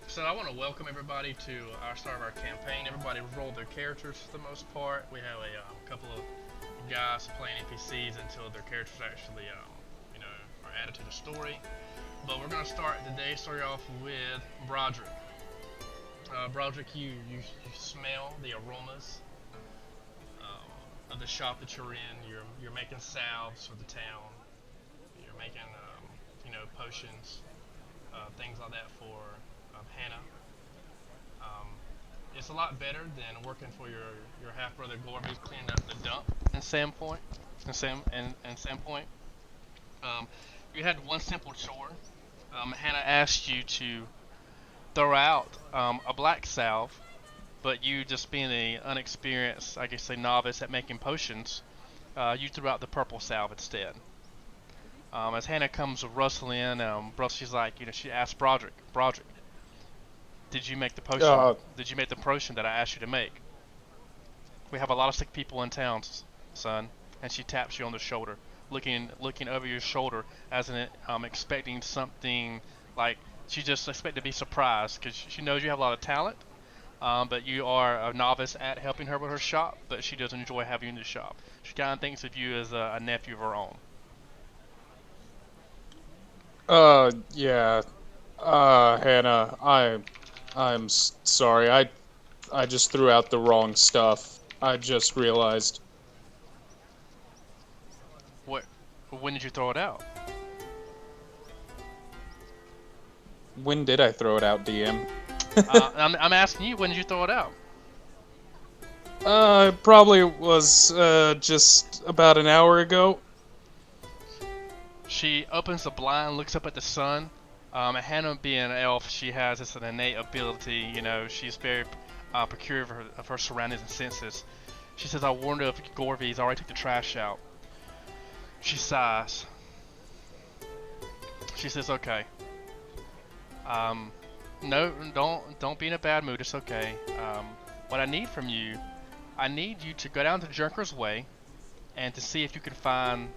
So I want to welcome everybody to our start of our campaign. Everybody rolled their characters for the most part. We have a couple of guys playing NPCs until their characters actually, are added to the story. But we're going to start the day starting off with Broderick. Broderick, you smell the aromas of the shop that you're in. You're making salves for the town. You're making potions, things like that for Hannah. Um, it's a lot better than working for your half brother Gorby cleaning up the dump in Sandpoint. In Sandpoint, um, you had one simple chore. Hannah asked you to throw out a black salve, but you just being a unexperienced, I guess, a novice at making potions, you threw out the purple salve instead. As Hannah comes rustling in, she's like, she asked Broderick, did you make the potion? Uh, Did you make the potion that I asked you to make? We have a lot of sick people in town, son. And she taps you on the shoulder, looking over your shoulder as in expecting something like she just expected to be surprised because she knows you have a lot of talent, but you are a novice at helping her with her shop. But she does enjoy having you in the shop. She kind of thinks of you as a nephew of her own. yeah. Hannah, I'm sorry. I just threw out the wrong stuff. I just realized. What? When did you throw it out? When did I throw it out, DM? I'm asking you. When did you throw it out? Probably was just about an hour ago. She opens the blind, looks up at the sun. Hannah being an elf, she has this innate ability. She's very procure of her surroundings and senses. She says, "I wonder if Gorvy's already took the trash out." She sighs. She says, "Okay. Um, no, don't be in a bad mood. It's okay. What I need from you, I need you to go down to Junker's Way and to see if you can find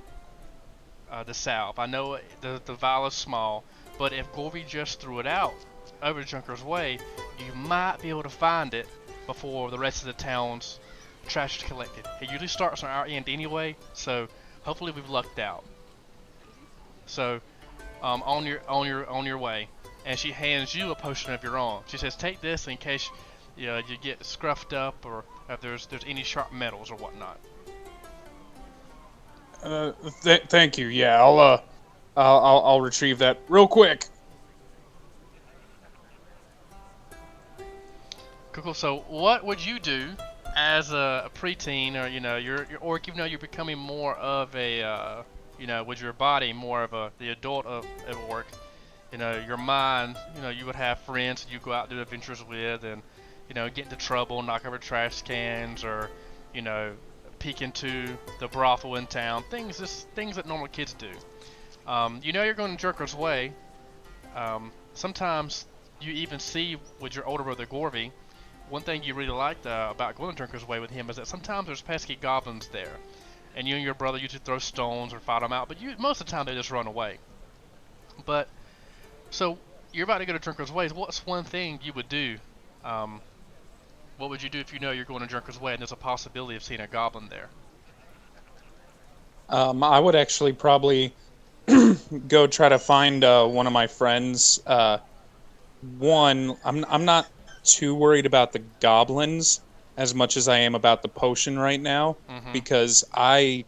the salve. I know the vial is small, but if Gorby just threw it out over Junker's Way, you might be able to find it before the rest of the town's trash is collected. It usually starts on our end anyway, so hopefully we've lucked out. So, on your way." And she hands you a potion of your own. She says, "Take this in case you get scruffed up or if there's any sharp metals or whatnot." Thank you. Yeah, I'll retrieve that real quick. Cool, cool. So, what would you do as a preteen, or you're orc? Even though you're becoming more of a, with your body more of the adult of orc. Your mind. You would have friends that you go out and do adventures with, and get into trouble, knock over trash cans, or you know, peek into the brothel in town. Things that normal kids do. You're going to Jerker's Way. Sometimes you even see with your older brother Gorvy. One thing you really liked about going to Drinker's Way with him is that sometimes there's pesky goblins there, and you and your brother usually throw stones or fight them out, but most of the time they just run away. But so you're about to go to Drinker's Way. What's one thing you would do? Um, what would you do if you know you're going to Drinker's Way and there's a possibility of seeing a goblin there? I would actually probably go try to find one of my friends. I'm not too worried about the goblins as much as I am about the potion right now Mm-hmm. because I'm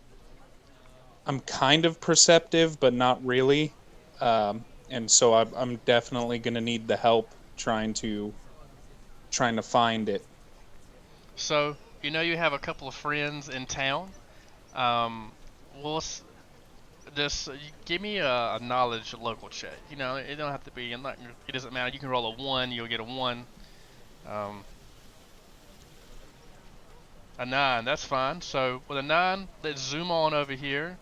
kind of perceptive, but not really. And so I'm definitely gonna need the help trying to find it. So you have a couple of friends in town. Um, well, just give me a knowledge local check. It don't have to be. It doesn't matter. You can roll a one. You'll get a one. Um, a nine. That's fine. So with a nine, let's zoom on over here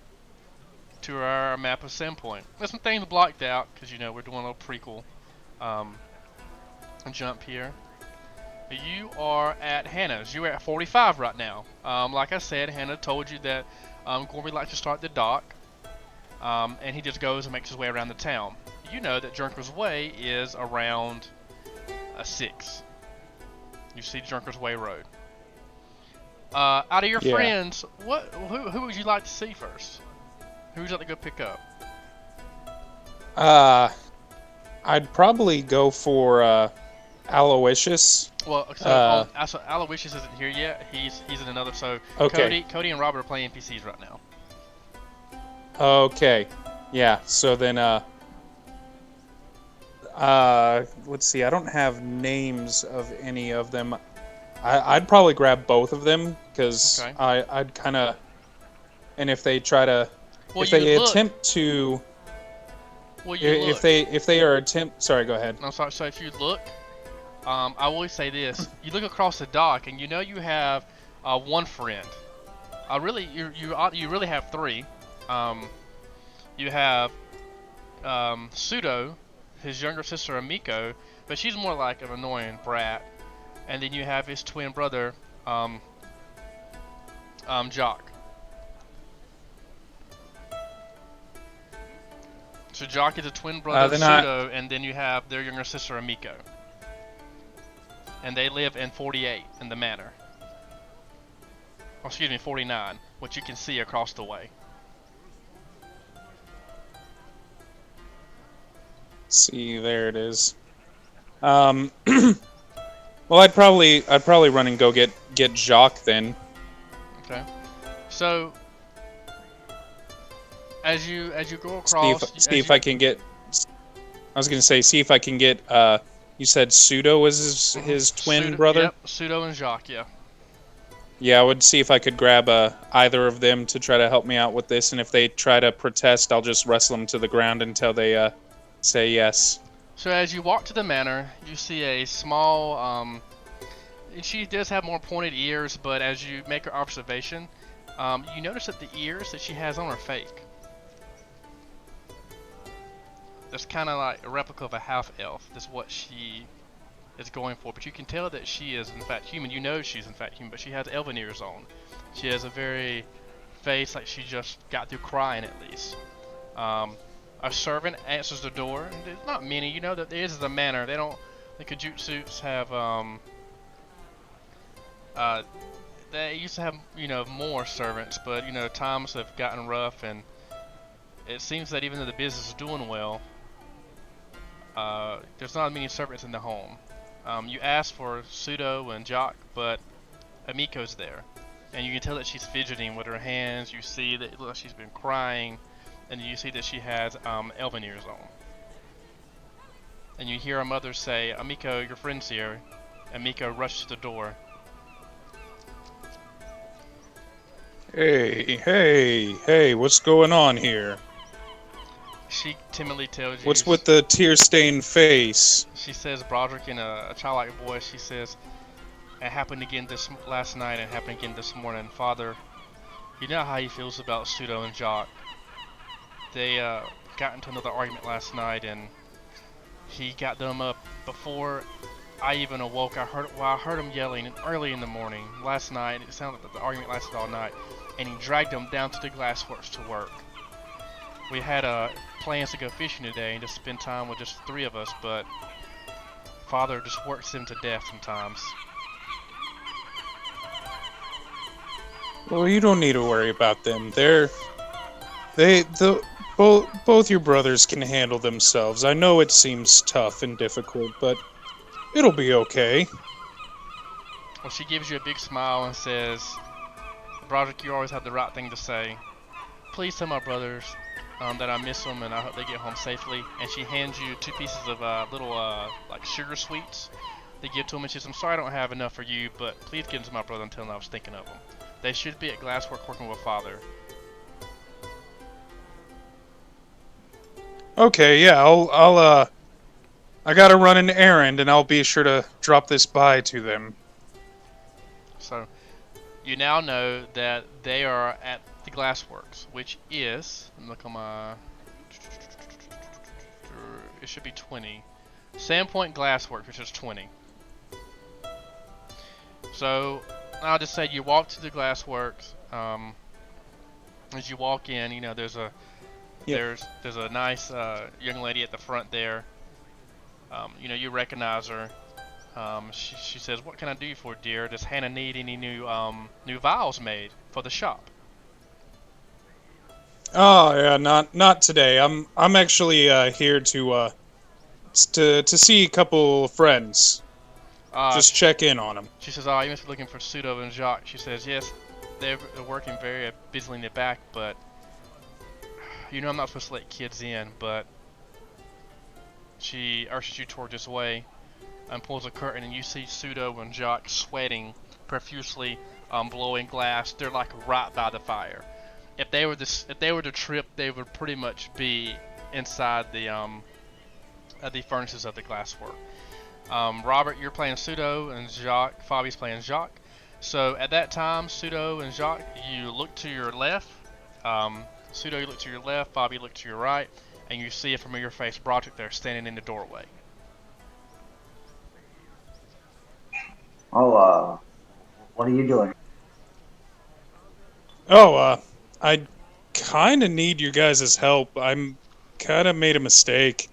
to our map of Sandpoint. There's some things blocked out because we're doing a little prequel um, jump here. You are at Hannah's. You're at 45 right now. Like I said, Hannah told you that Gorby likes to start the dock, and he just goes and makes his way around the town. You know that Junker's Way is around a 6. You see Junker's Way Road. Out of your Yeah. friends, who would you like to see first? Who would you like to go pick up? I'd probably go for Aloysius. Well, so Aloysius isn't here yet. He's in another. So Okay. Cody and Robert are playing NPCs right now. Okay. Yeah. So then let's see. I don't have names of any of them. I'd probably grab both of them because Okay. I'd kind of, and if they try to, Well, if they you look. attempt to, Well, you look. if they are attempt, sorry, go ahead. No, sorry. So if you look, I always say this: you look across the dock, and you know you have one friend. You really have 3. You have Pseudo, his younger sister Amiko, but she's more like an annoying brat. And then you have his twin brother, Jock. So Jock is a twin brother of Pseudo, and then you have their younger sister Amiko. And they live in 48 in the manor. Oh, excuse me, 49, which you can see across the way. See, there it is. Well, I'd probably run and go get Jacques then. Okay. So as you go across, see if I can get. I was gonna say, see if I can get. You said Pseudo was his twin brother. Yep, Pseudo and Jacques. Yeah. Yeah, I would see if I could grab either of them to try to help me out with this, and if they try to protest, I'll just wrestle them to the ground until they say yes. So as you walk to the manor, you see a small. She does have more pointed ears, but as you make her observation, you notice that the ears that she has on are fake. That's kind of like a replica of a half elf. That's what she is going for. But you can tell that she is in fact human. You know she's in fact human, but she has elven ears on. She has a very face like she just got through crying at least. A servant answers the door. There's not many. You know that there is the manor. They don't. The Kajutsus have they used to have more servants, but times have gotten rough, and it seems that even though the business is doing well, there's not many servants in the home. You ask for Pseudo and Jock, but Amiko's there, and you can tell that she's fidgeting with her hands. You see that it looks like she's been crying, and you see that she has elven ears on. And you hear her mother say, "Amiko, your friend's here." Amiko rushes to the door. Hey, what's going on here? She timidly tells you. What's with the tear-stained face? She says, Broderick, in a childlike voice, she says, "It happened again last night and it happened again this morning. Father, you know how he feels about Pseudo and Jock. They got into another argument last night, and he got them up before I even awoke. I heard him yelling early in the morning last night. It sounded like the argument lasted all night, and he dragged them down to the glassworks to work. We had plans to go fishing today and just spend time with just 3 of us, but Father just works them to death sometimes." Well, you don't need to worry about them. Both your brothers can handle themselves. I know it seems tough and difficult, but it'll be okay. Well, she gives you a big smile and says, "Broderick, you always have the right thing to say. Please tell my brothers that I miss them and I hope they get home safely." And she hands you 2 pieces of little like sugar sweets. They give to him, and she says, "I'm sorry I don't have enough for you, but please give them to my brother and tell him I was thinking of them. They should be at Glasswork working with Father." Okay, yeah, I gotta run an errand, and I'll be sure to drop this by to them. So, you now know that they are at the Glassworks, which is, look on my, it should be 20. Sandpoint Glassworks, which is 20. So, I'll just say you walk to the Glassworks. As you walk in, there's a nice young lady at the front there. You recognize her. She says, "What can I do you for, dear? Does Hannah need any new vials made for the shop?" Oh yeah, not today. I'm actually here to see a couple friends. Just She, check in on them. she says, "Oh, you must be looking for Pseudo and Jacques." She says, "Yes, they're working very busily in the back, but you know I'm not supposed to let kids in." But she ushers you toward this way and pulls a curtain, and you see Pseudo and Jacques sweating profusely, blowing glass. They're like right by the fire. If they were to trip, they would pretty much be inside the furnaces of the glasswork. Robert, you're playing Pseudo, and Fabi's playing Jacques. So at that time, Pseudo and Jacques, you look to your left. Pseudo, you look to your left. Fabi, look to your right, and you see a familiar face, Broderick, there standing in the doorway. Oh, what are you doing? Oh, I kind of need your guys' help. I'm kind of made a mistake.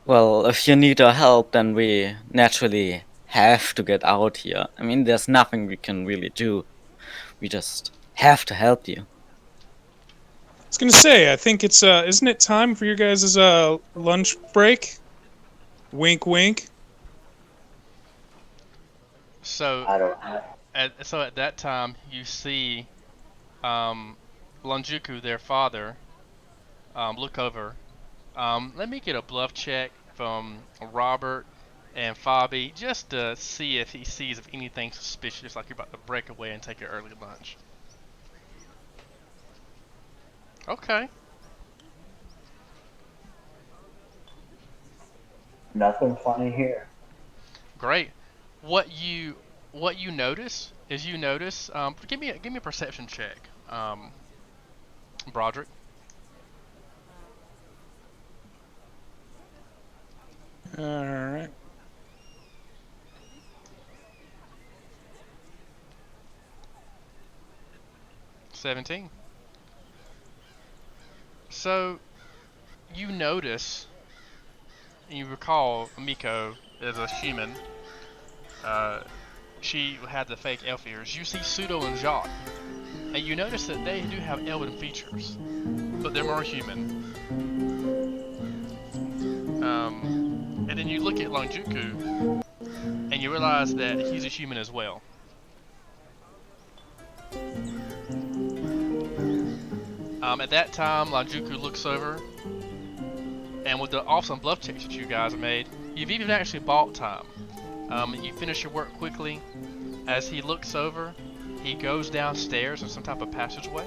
Well, if you need our help, then we naturally have to get out here. I mean, there's nothing we can really do. We just have to help you. I was gonna say, I think it's isn't it time for your guys' lunch break? Wink, wink. So I don't. at that time, you see Lonjuku, their father, look over. Let me get a bluff check from Robert and Fabi just to see if he sees if anything suspicious, like you're about to break away and take your early lunch. Okay. Nothing funny here. Great. What you notice is give me a perception check, Broderick. All right. 17. So you notice, and you recall Miko as a human. She had the fake elf ears. You see Pseudo and Jacques, and you notice that they do have elven features, but they're more human. And then you look at Longjuku, and you realize that he's a human as well. At that time, Longjuku looks over, and with the awesome bluff checks that you guys have made, you've even actually bought time. You finish your work quickly. As he looks over, he goes downstairs in some type of passageway,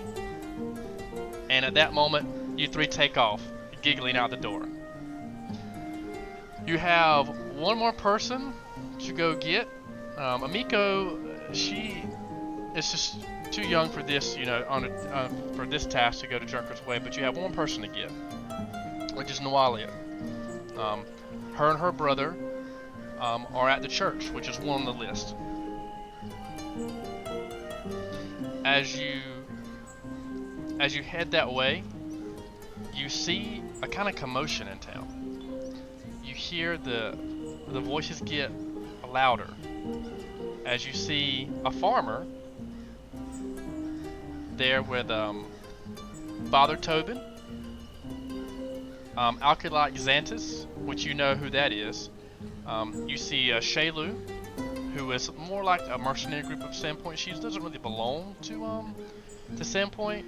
and at that moment, you three take off, giggling out the door. You have one more person to go get. Amiko, she is just too young for this, for this task to go to Junker's Way. But you have one person to get, which is Noalia. Her and her brother are at the church, which is one on the list. As you head that way, you see a kind of commotion in town. You hear the voices get louder as you see a farmer there with Father Tobin, Alkalite Xantus, which you know who that is. You see Shaylu, who is more like a mercenary group of Sandpoint. She doesn't really belong to Sandpoint.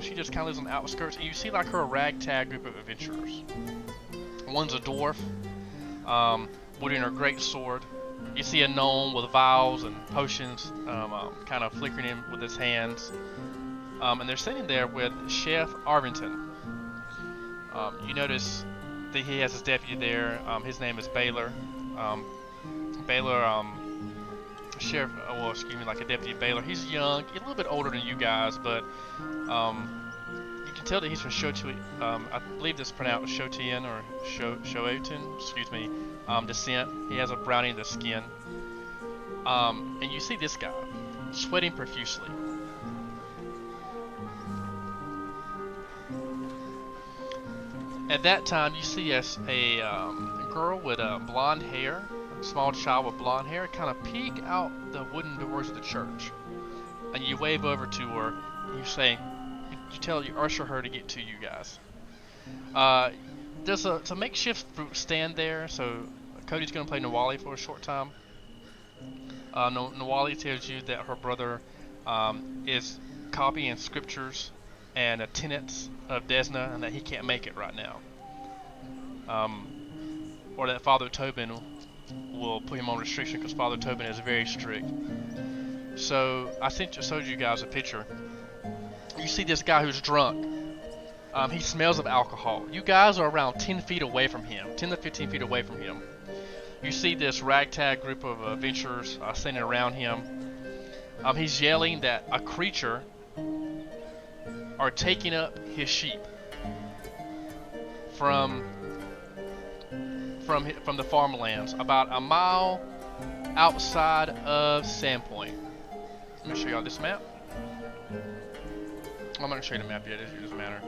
She just kind of lives on the outskirts. And you see like her ragtag group of adventurers. One's a dwarf, wielding her great sword. You see a gnome with vials and potions, kind of flickering him with his hands. And they're sitting there with Chef Arvington. You notice that he has his deputy there. His name is Baylor. Baylor, Sheriff, like a deputy Baylor. He's young, a little bit older than you guys, but you can tell that he's from Shotu. I believe this is pronounced Shotian or Shoatun, descent. He has a brownie in the skin. And you see this guy sweating profusely. At that time, you see a girl with blonde hair, a small child with blonde hair, kind of peek out the wooden doors of the church. And you wave over to her, and you say, you usher her to get to you guys. There's a makeshift fruit stand there, so Cody's going to play Nawali for a short time. Nawali tells you that her brother is copying scriptures and tenets of Desna, and that he can't make it right now. Or that Father Tobin will put him on restriction because Father Tobin is very strict. So I showed you guys a picture. You see this guy who's drunk. He smells of alcohol. You guys are around 10 feet away from him, 10 to 15 feet away from him. You see this ragtag group of adventurers standing around him. He's yelling that a creature are taking up his sheep from the farmlands about a mile outside of Sandpoint. Let me show y'all this map. I'm not gonna show you the map yet, it doesn't matter.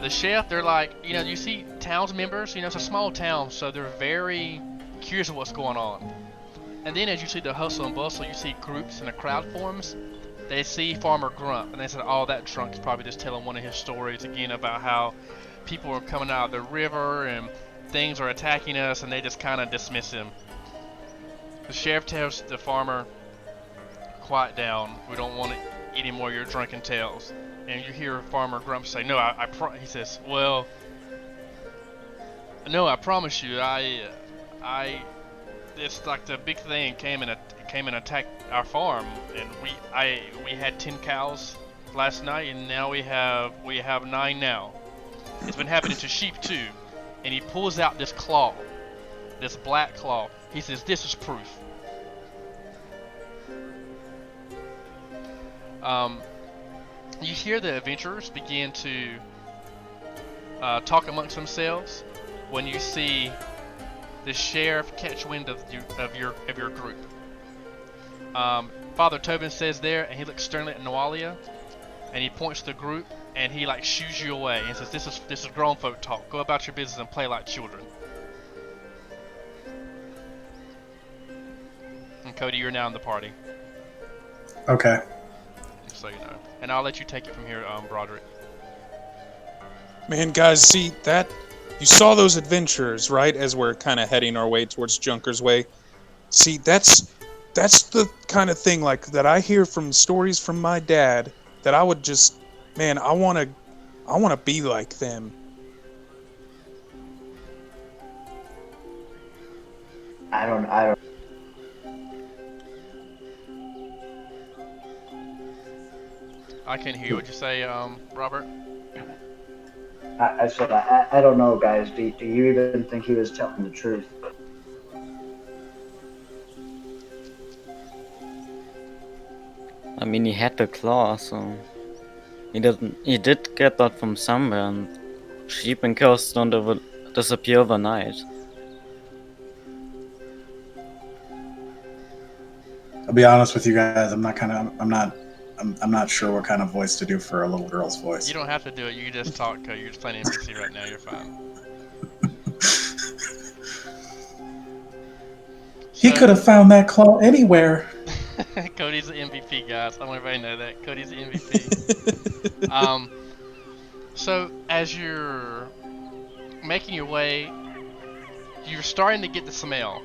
The chef, they're like, you see towns members, it's a small town, so they're very curious of what's going on. And then as you see the hustle and bustle, you see groups and a crowd forms. They see Farmer Grump, and they said, oh, that drunk's probably just telling one of his stories again about how people are coming out of the river and things are attacking us, and they just kind of dismiss him. The sheriff tells the farmer, quiet down, we don't want any more of your drunken tales. And you hear Farmer Grump say, no, he says, well, no, I promise you, it's like the big thing came and attacked our farm, and we had 10 cows last night, and now we have 9 now. It's been happening to sheep too. And he pulls out this claw, this black claw. He says, this is proof. You hear the adventurers begin to talk amongst themselves when you see the sheriff catch wind of your group. Father Tobin says there, and he looks sternly at Nawalia, and he points to the group, and he like shoos you away and says, this is grown folk talk. Go about your business and play like children. And Cody, you're now in the party. Okay. So you know. And I'll let you take it from here, Broderick. Man, guys, see that? You saw those adventurers, right? As we're kind of heading our way towards Junker's Way. See, that's the kind of thing like that I hear from stories from my dad that I would just, man, I want to be like them. I don't. I can't hear what you say, Robert. I said I don't know, guys. Do you even think he was telling the truth? I mean, he had the claw, so he did get that from somewhere, and sheep and cows don't disappear overnight. I'll be honest with you guys. I'm not sure what kind of voice to do for a little girl's voice. You don't have to do it. You can just talk, Cody. You're just playing NPC right now. You're fine. He could have found that claw anywhere. Cody's the MVP, guys. I want everybody to know that. Cody's the MVP. So as you're making your way, you're starting to get the smell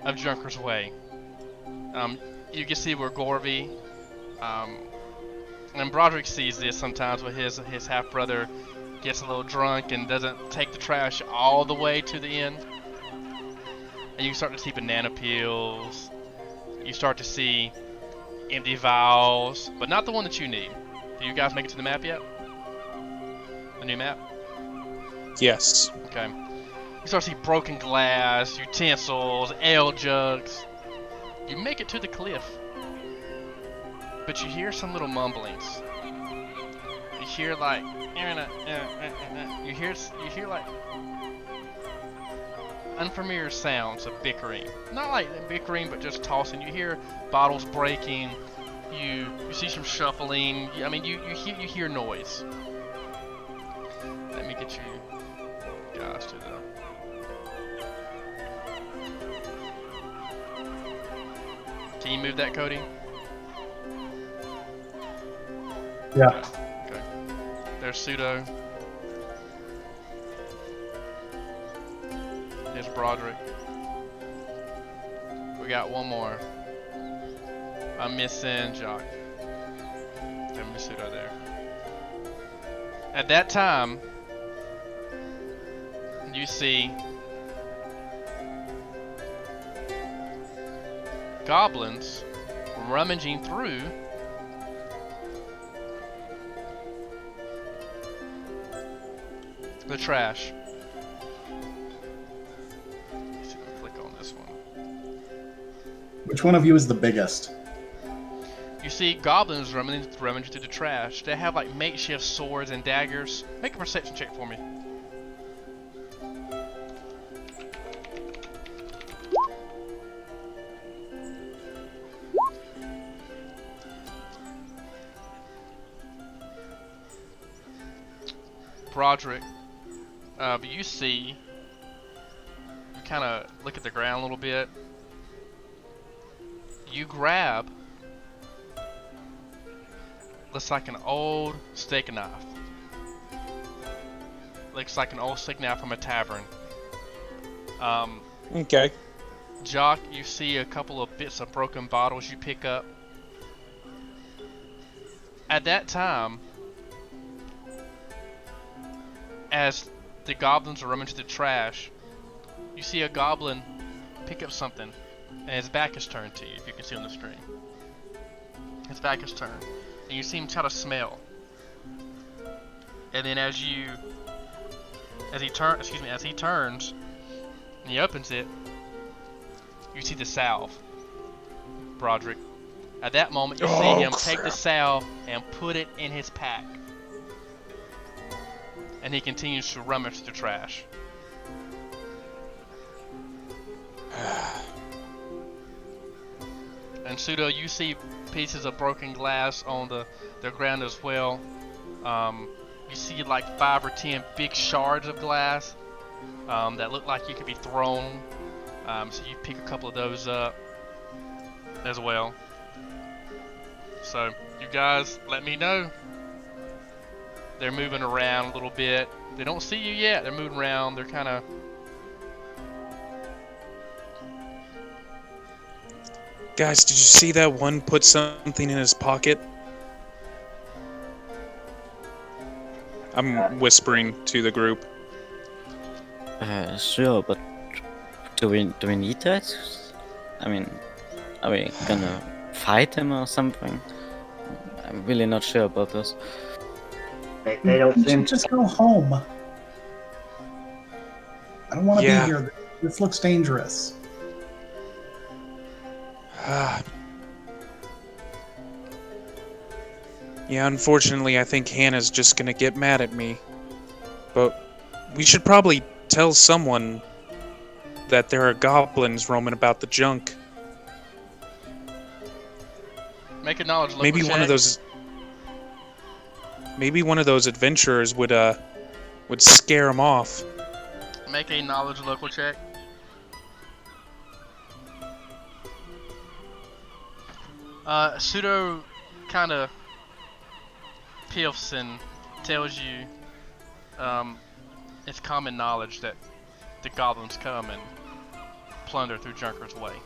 of Junker's Way. You can see where Gorvy, and Broderick sees this sometimes with his half-brother gets a little drunk and doesn't take the trash all the way to the end. And you start to see banana peels. You start to see empty vials, but not the one that you need. Do you guys make it to the map yet? The new map? Yes. Okay. You start to see broken glass, utensils, ale jugs. You make it to the cliff, but you hear some little mumblings. You hear like, you hear like unfamiliar sounds of bickering. Not like bickering, but just tossing. You hear bottles breaking. You see some shuffling. I mean, you hear noise. Let me get you guys to the Can you move that, Cody? Yeah. Okay. There's Pseudo. Here's Broderick. We got one more. I'm missing Jock. There's Miss Pseudo there. At that time, you see goblins rummaging through the trash. Let's see if I click on this one. Which one of you is the biggest? You see goblins rummaging through the trash. They have like makeshift swords and daggers. Make a perception check for me. Broderick, but you see, you kind of look at the ground a little bit. You grab, looks like an old steak knife. Looks like an old steak knife from a tavern. Okay. Jock, you see a couple of bits of broken bottles you pick up. At that time, as the goblins are rummaging through the trash, you see a goblin pick up something, and his back is turned to you, if you can see on the screen. His back is turned, and you see him try to smell. And then as he turns, and he opens it, you see the salve, Broderick. At that moment, you see him take the salve and put it in his pack. And he continues to rummage the trash. And Pseudo, you see pieces of broken glass on the ground as well. You see like 5 or 10 big shards of glass that look like you could be thrown. So you pick a couple of those up as well. So you guys let me know. They're moving around a little bit. They don't see you yet. They're moving around. They're kind of... Guys, did you see that one put something in his pocket? I'm whispering to the group. Sure, but do we need that? I mean, are we gonna fight him or something? I'm really not sure about this. They don't You seem should just go home. I don't want to Yeah. be here. This looks dangerous. Yeah, unfortunately, I think Hannah's just gonna get mad at me. But we should probably tell someone that there are goblins roaming about the junk. Make a knowledge local Maybe check. one of those adventurers would scare him off. Make a knowledge local check. Pseudo kind of piffs and tells you it's common knowledge that the goblins come and plunder through Junker's Way.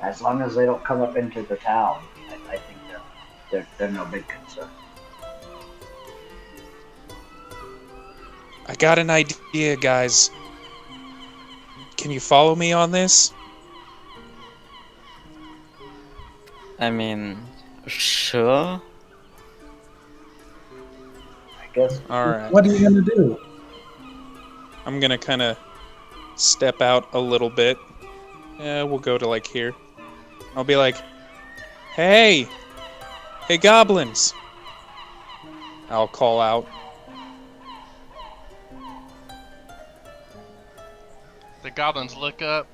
as long as they don't come up into the town. I think they're no big concern. I got an idea, guys. Can you follow me on this? I mean, sure. I guess. Alright. What are you gonna do? I'm gonna kind of step out a little bit. We'll go to like here. I'll be like, hey! Hey, goblins! I'll call out. The goblins look up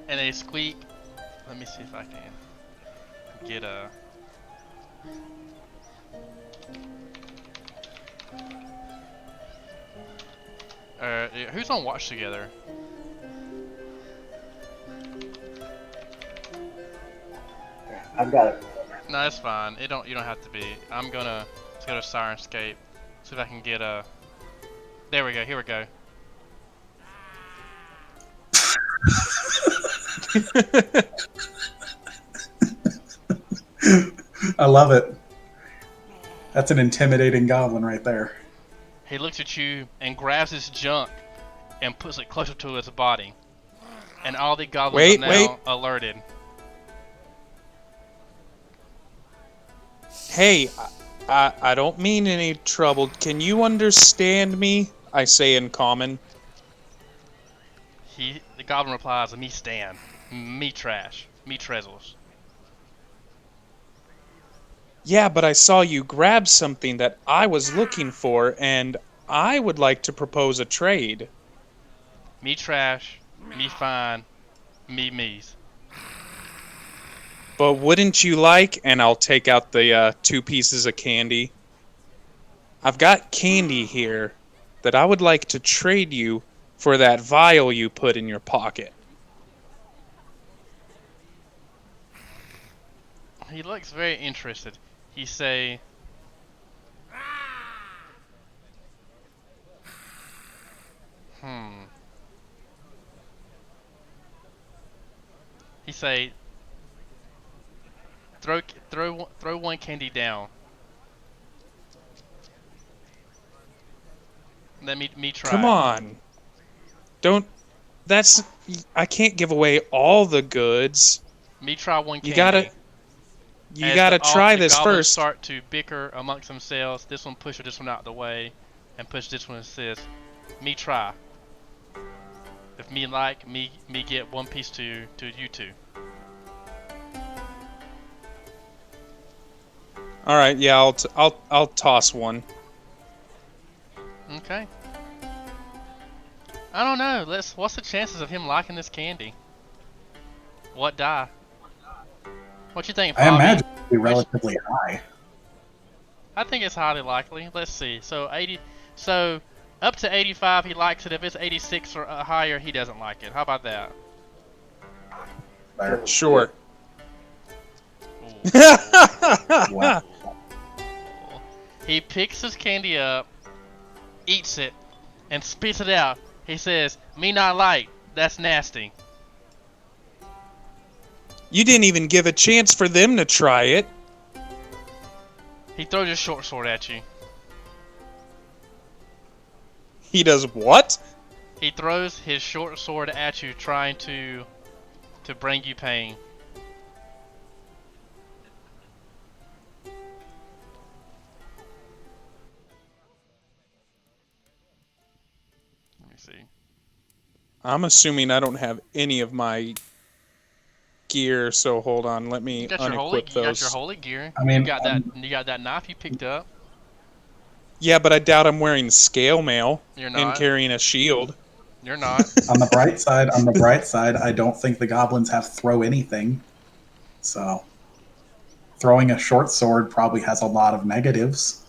and they squeak. Let me see if I can get a... who's on watch together? I've got it. No, it's fine. You don't have to be. I'm gonna let's go to Sirenscape. See if I can get a. There we go. Here we go. I love it. That's an intimidating goblin right there. He looks at you and grabs his junk and puts it closer to his body. And all the goblins are now alerted. Hey, I don't mean any trouble. Can you understand me? I say in common. The goblin replies, "Me stand, me trash, me treasures." Yeah, but I saw you grab something that I was looking for, and I would like to propose a trade. Me trash, me fine, me me's. But wouldn't you like, and I'll take out the 2 pieces of candy. I've got candy here that I would like to trade you for that vial you put in your pocket. He looks very interested. He say, He say, throw one candy down. Let me try. Come on. Don't. I can't give away all the goods. Me try one candy. You gotta try this first. Start to bicker amongst themselves. This one pushes this one out of the way, and push this one and says, "Me try. If me like, me get one piece to you two." All right, yeah, I'll toss one. Okay. I don't know. What's the chances of him liking this candy? What die? What you think, Bobby? I imagine it'd be relatively high. I think it's highly likely. Let's see. So up to 85 he likes it. If it's 86 or higher, he doesn't like it. How about that? There. Sure. Wow. He picks his candy up, eats it, and spits it out. He says, "Me not like. That's nasty." You didn't even give a chance for them to try it. He throws his short sword at you. He does what? He throws his short sword at you, trying to bring you pain. Let me see. I'm assuming I don't have any of my gear, so hold on, let me unequip those. You got your holy gear. I mean, you got that knife you picked up. Yeah, but I doubt I'm wearing scale mail You're and not. carrying a shield. You're not. On the bright side, I don't think the goblins have throw anything. So throwing a short sword probably has a lot of negatives.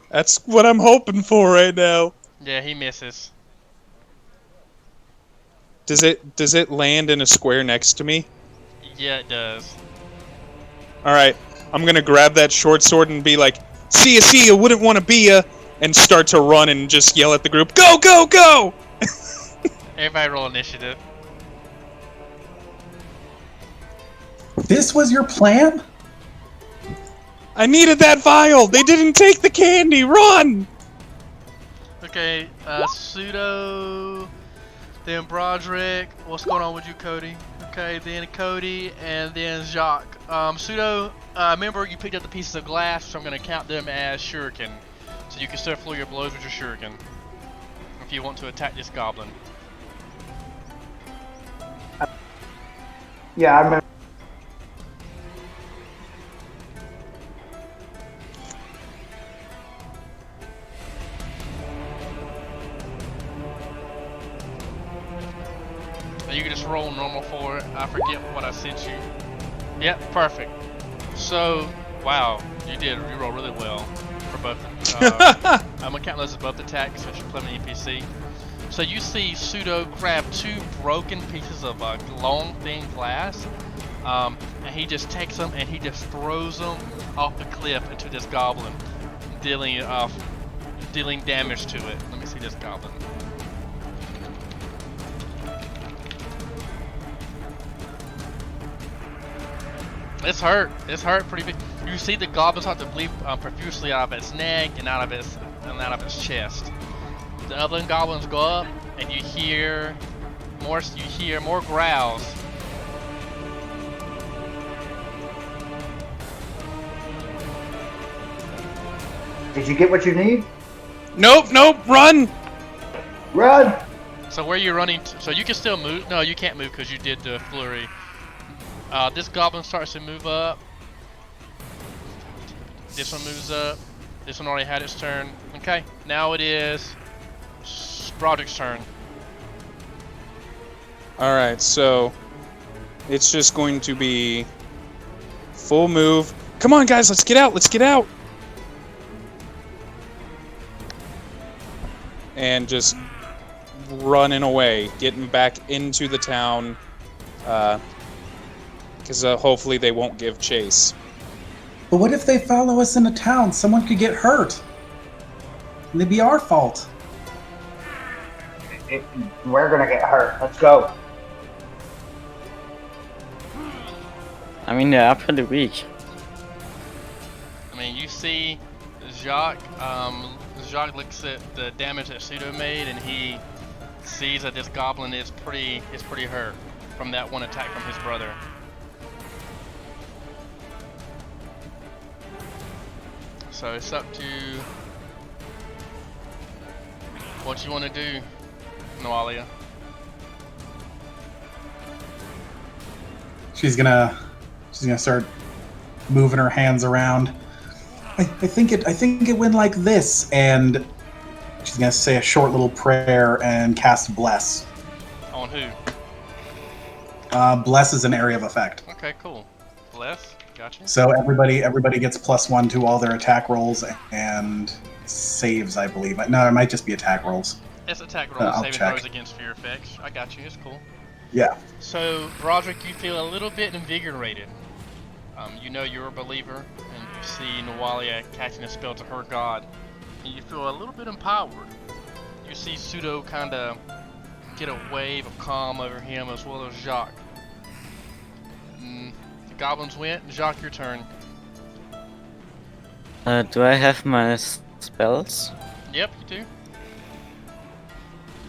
That's what I'm hoping for right now. Yeah, he misses. Does it land in a square next to me? Yeah, it does. All right, I'm gonna grab that short sword and be like, "See ya, wouldn't want to be ya," and start to run and just yell at the group, "Go, go, go!" Everybody roll initiative. This was your plan? I needed that vial. They didn't take the candy. Run! Okay, Pseudo, then Broderick. What's going on with you, Cody? Okay, then Cody, and then Jacques. Pseudo, remember you picked up the pieces of glass, so I'm going to count them as shuriken. So you can still floor your blows with your shuriken if you want to attack this goblin. Yeah, I remember. You can just roll normal for it. I forget what I sent you. Yep, perfect. So, wow, you rolled really well for both. I'm gonna count those as both attacks since you're playing the NPC. So you see Pseudo grab 2 broken pieces of long thin glass And he just takes them and he just throws them off the cliff into this goblin, dealing damage to it. Let me see this goblin. It's hurt. It's hurt pretty big. You see the goblin start to bleed profusely out of its neck and out of its chest. The other goblins go up, and you hear more growls. Did you get what you need? Nope, run! Run! So where are you running to? So you can still move. No, you can't move because you did the flurry. This goblin starts to move up. This one moves up. This one already had its turn. Okay, now it is Broderick's turn. Alright, so it's just going to be full move. Come on, guys, let's get out! And just running away, getting back into the town, because hopefully they won't give chase. But what if they follow us into town? Someone could get hurt. And it'd be our fault. We're gonna get hurt. Let's go. I mean, they are pretty weak. I mean, you see Jacques. Jacques looks at the damage that Pseudo made, and he sees that this goblin is pretty hurt from that one attack from his brother. So it's up to what you want to do, Noalia. She's gonna start moving her hands around. I think it went like this, and she's gonna say a short little prayer and cast Bless. On who? Bless is an area of effect. Okay, cool. Bless. Gotcha. So everybody gets +1 to all their attack rolls and saves, I believe. No, it might just be attack rolls. It's attack rolls, I'll saving check. throws against fear effects. I got you. It's cool. Yeah. So, Broderick, you feel a little bit invigorated. You know you're a believer, and you see Noalia casting a spell to her god, and you feel a little bit empowered. You see Pseudo kind of get a wave of calm over him, as well as Jacques. The goblins went. Jacques, your turn. Do I have my spells? Yep, you do.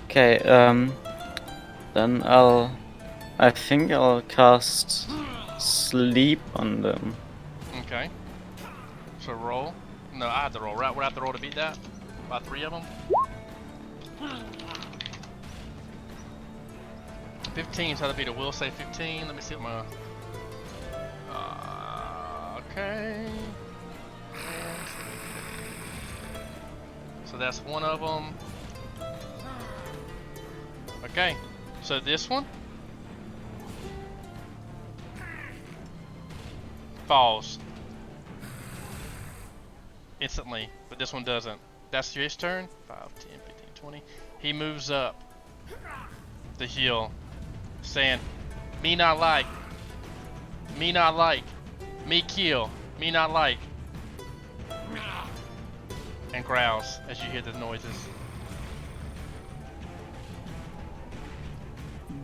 Okay, then I think I'll cast Sleep on them. Okay. So roll. No, I had to roll, right? We're at the roll to beat that? About 3 of them? 15, so that'll be the will save 15. Let me see what my... okay. So that's one of them. Okay. So this one falls instantly, but this one doesn't. That's his turn. 5, 10, 15, 20. He moves up the hill, saying, "Me not like, me not like, me kill, me not like," and growls as you hear the noises.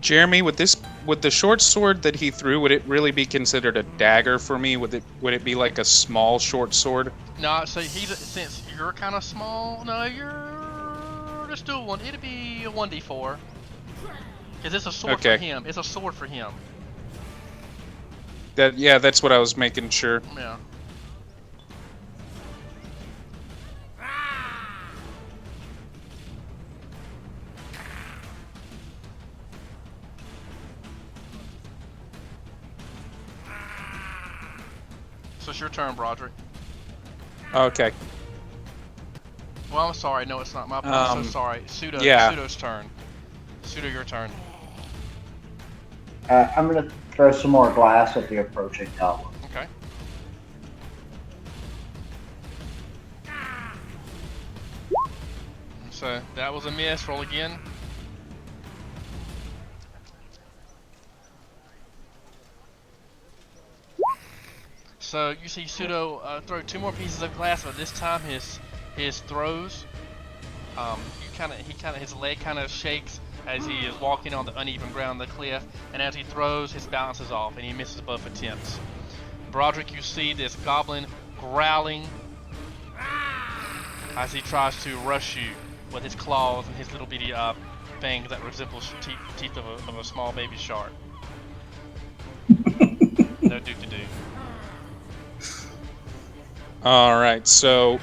Jeremy, with the short sword that he threw, would it really be considered a dagger for me? Would it be like a small short sword? No, so since you're kind of small, no, you're still one. It'd be a 1d4, because it's a sword for him. It's a sword for him. That's what I was making sure. Yeah. So it's your turn, Broderick. Okay. Well, I'm sorry. No, it's not my turn. I'm so sorry. Pseudo's turn. Pseudo, your turn. I'm gonna throw some more glass at the approaching goblin. Okay. So that was a miss. Roll again. So you see Pseudo throw 2 more pieces of glass, but this time his throws, his leg kind of shakes as he is walking on the uneven ground of the cliff, and as he throws, his balance is off, and he misses both attempts. Broderick, you see this goblin growling as he tries to rush you with his claws and his little bitty fangs that resembles teeth of a small baby shark. No do to do. All right, so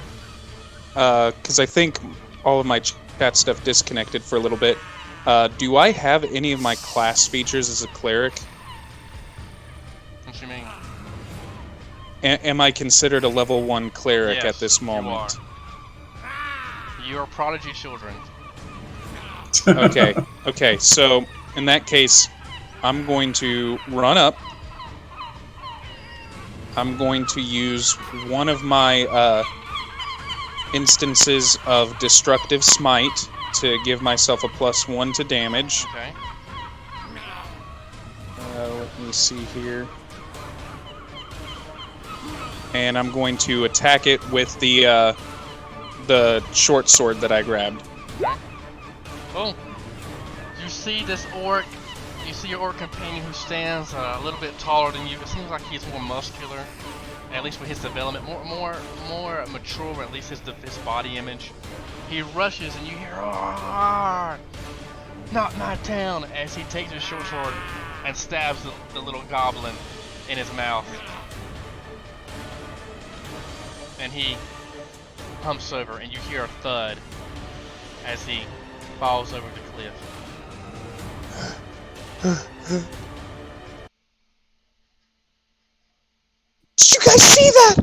because I think all of my chat stuff disconnected for a little bit. Do I have any of my class features as a cleric? What you mean? Am I considered a level 1 cleric Yes, at this moment? You are prodigy children. Okay, so in that case, I'm going to run up. I'm going to use one of my instances of destructive smite to give myself a +1 to damage. Okay. Let me see here. And I'm going to attack it with the short sword that I grabbed. Okay. Oh, you see this orc. You see your orc companion who stands a little bit taller than you. It seems like he's more muscular, at least with his development, more mature, at least his body image. He rushes and you hear "Roar! Not my town!" as he takes his short sword and stabs the little goblin in his mouth. And he humps over, and you hear a thud as he falls over the cliff. Did you guys see that?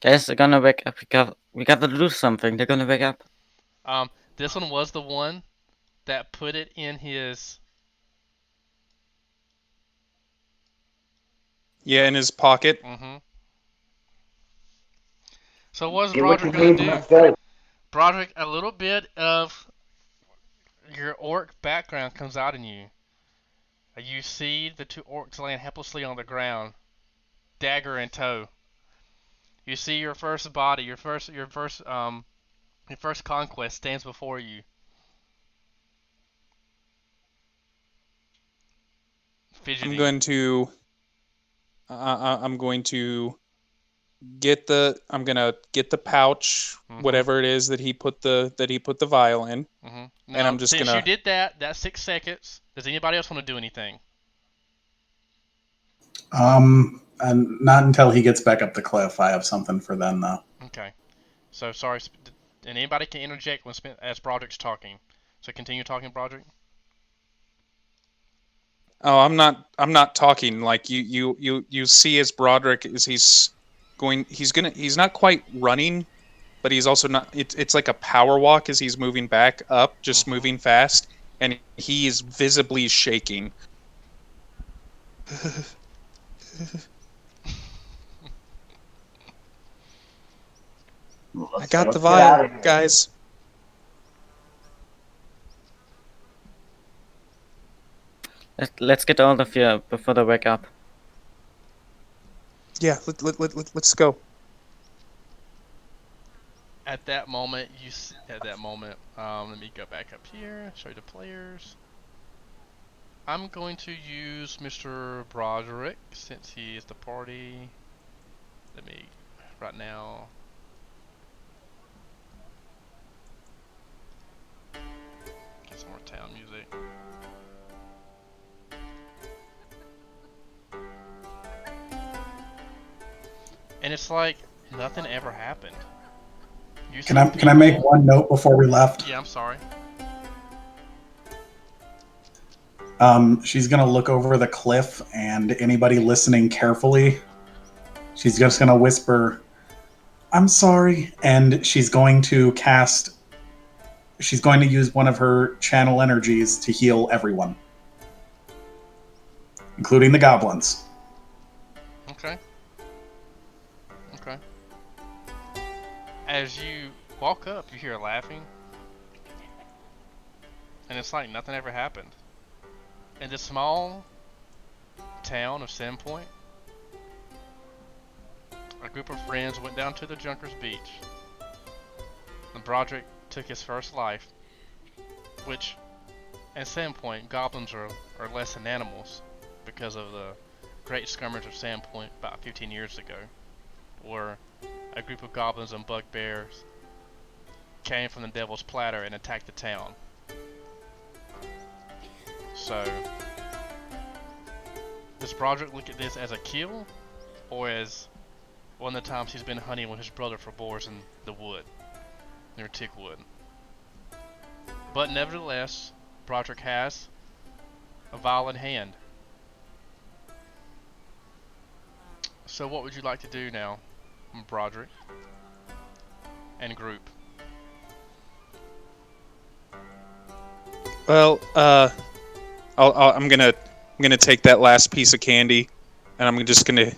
Guys, they're gonna wake up. We gotta do something. They're gonna wake up. This one was the one that put it in his. Yeah, in his pocket. Mm-hmm. So what's Get what you Broderick need, gonna let's do? go. Broderick, a little bit of your orc background comes out in you. You see the 2 orcs laying helplessly on the ground, dagger in tow. You see your first body, your first conquest stands before you. Fidgeting. I'm going to get the pouch, whatever it is that he put the vial in. Now, and I'm just since gonna. you did that's 6 seconds. Does anybody else want to do anything? And not until he gets back up the cliff. I have something for them though. Okay. So sorry, and anybody can interject as Broderick's talking. So continue talking, Broderick. Oh, I'm not talking. Like you see as Broderick is he's not quite running, but he's also not. It's like a power walk as he's moving back up, just moving fast, and he is visibly shaking. I got the vial, guys. Let's get out of here before they wake up. Yeah, let's go. At that moment, let me go back up here, show you the players. I'm going to use Mr. Broderick since he is the party. Let me, right now. Get some more town music. And it's like nothing ever happened. Can I make one note before we left? Yeah, I'm sorry. She's gonna look over the cliff, and anybody listening carefully, she's just gonna whisper, "I'm sorry," and she's going to use one of her channel energies to heal everyone, including the goblins. Okay. Okay. As you walk up, you hear laughing. And it's like nothing ever happened. In this small town of Sandpoint, a group of friends went down to the Junkers Beach. And Broderick took his first life, which, at Sandpoint, goblins are less than animals because of the Great Skirmish of Sandpoint about 15 years ago, where a group of goblins and bugbears came from the Devil's Platter and attacked the town. So, does Broderick look at this as a kill, or as one of the times he's been hunting with his brother for boars in the wood, near Tickwood? But nevertheless, Broderick has a vial in hand. So what would you like to do now, Broderick and group? Well, I'm gonna take that last piece of candy, and I'm just gonna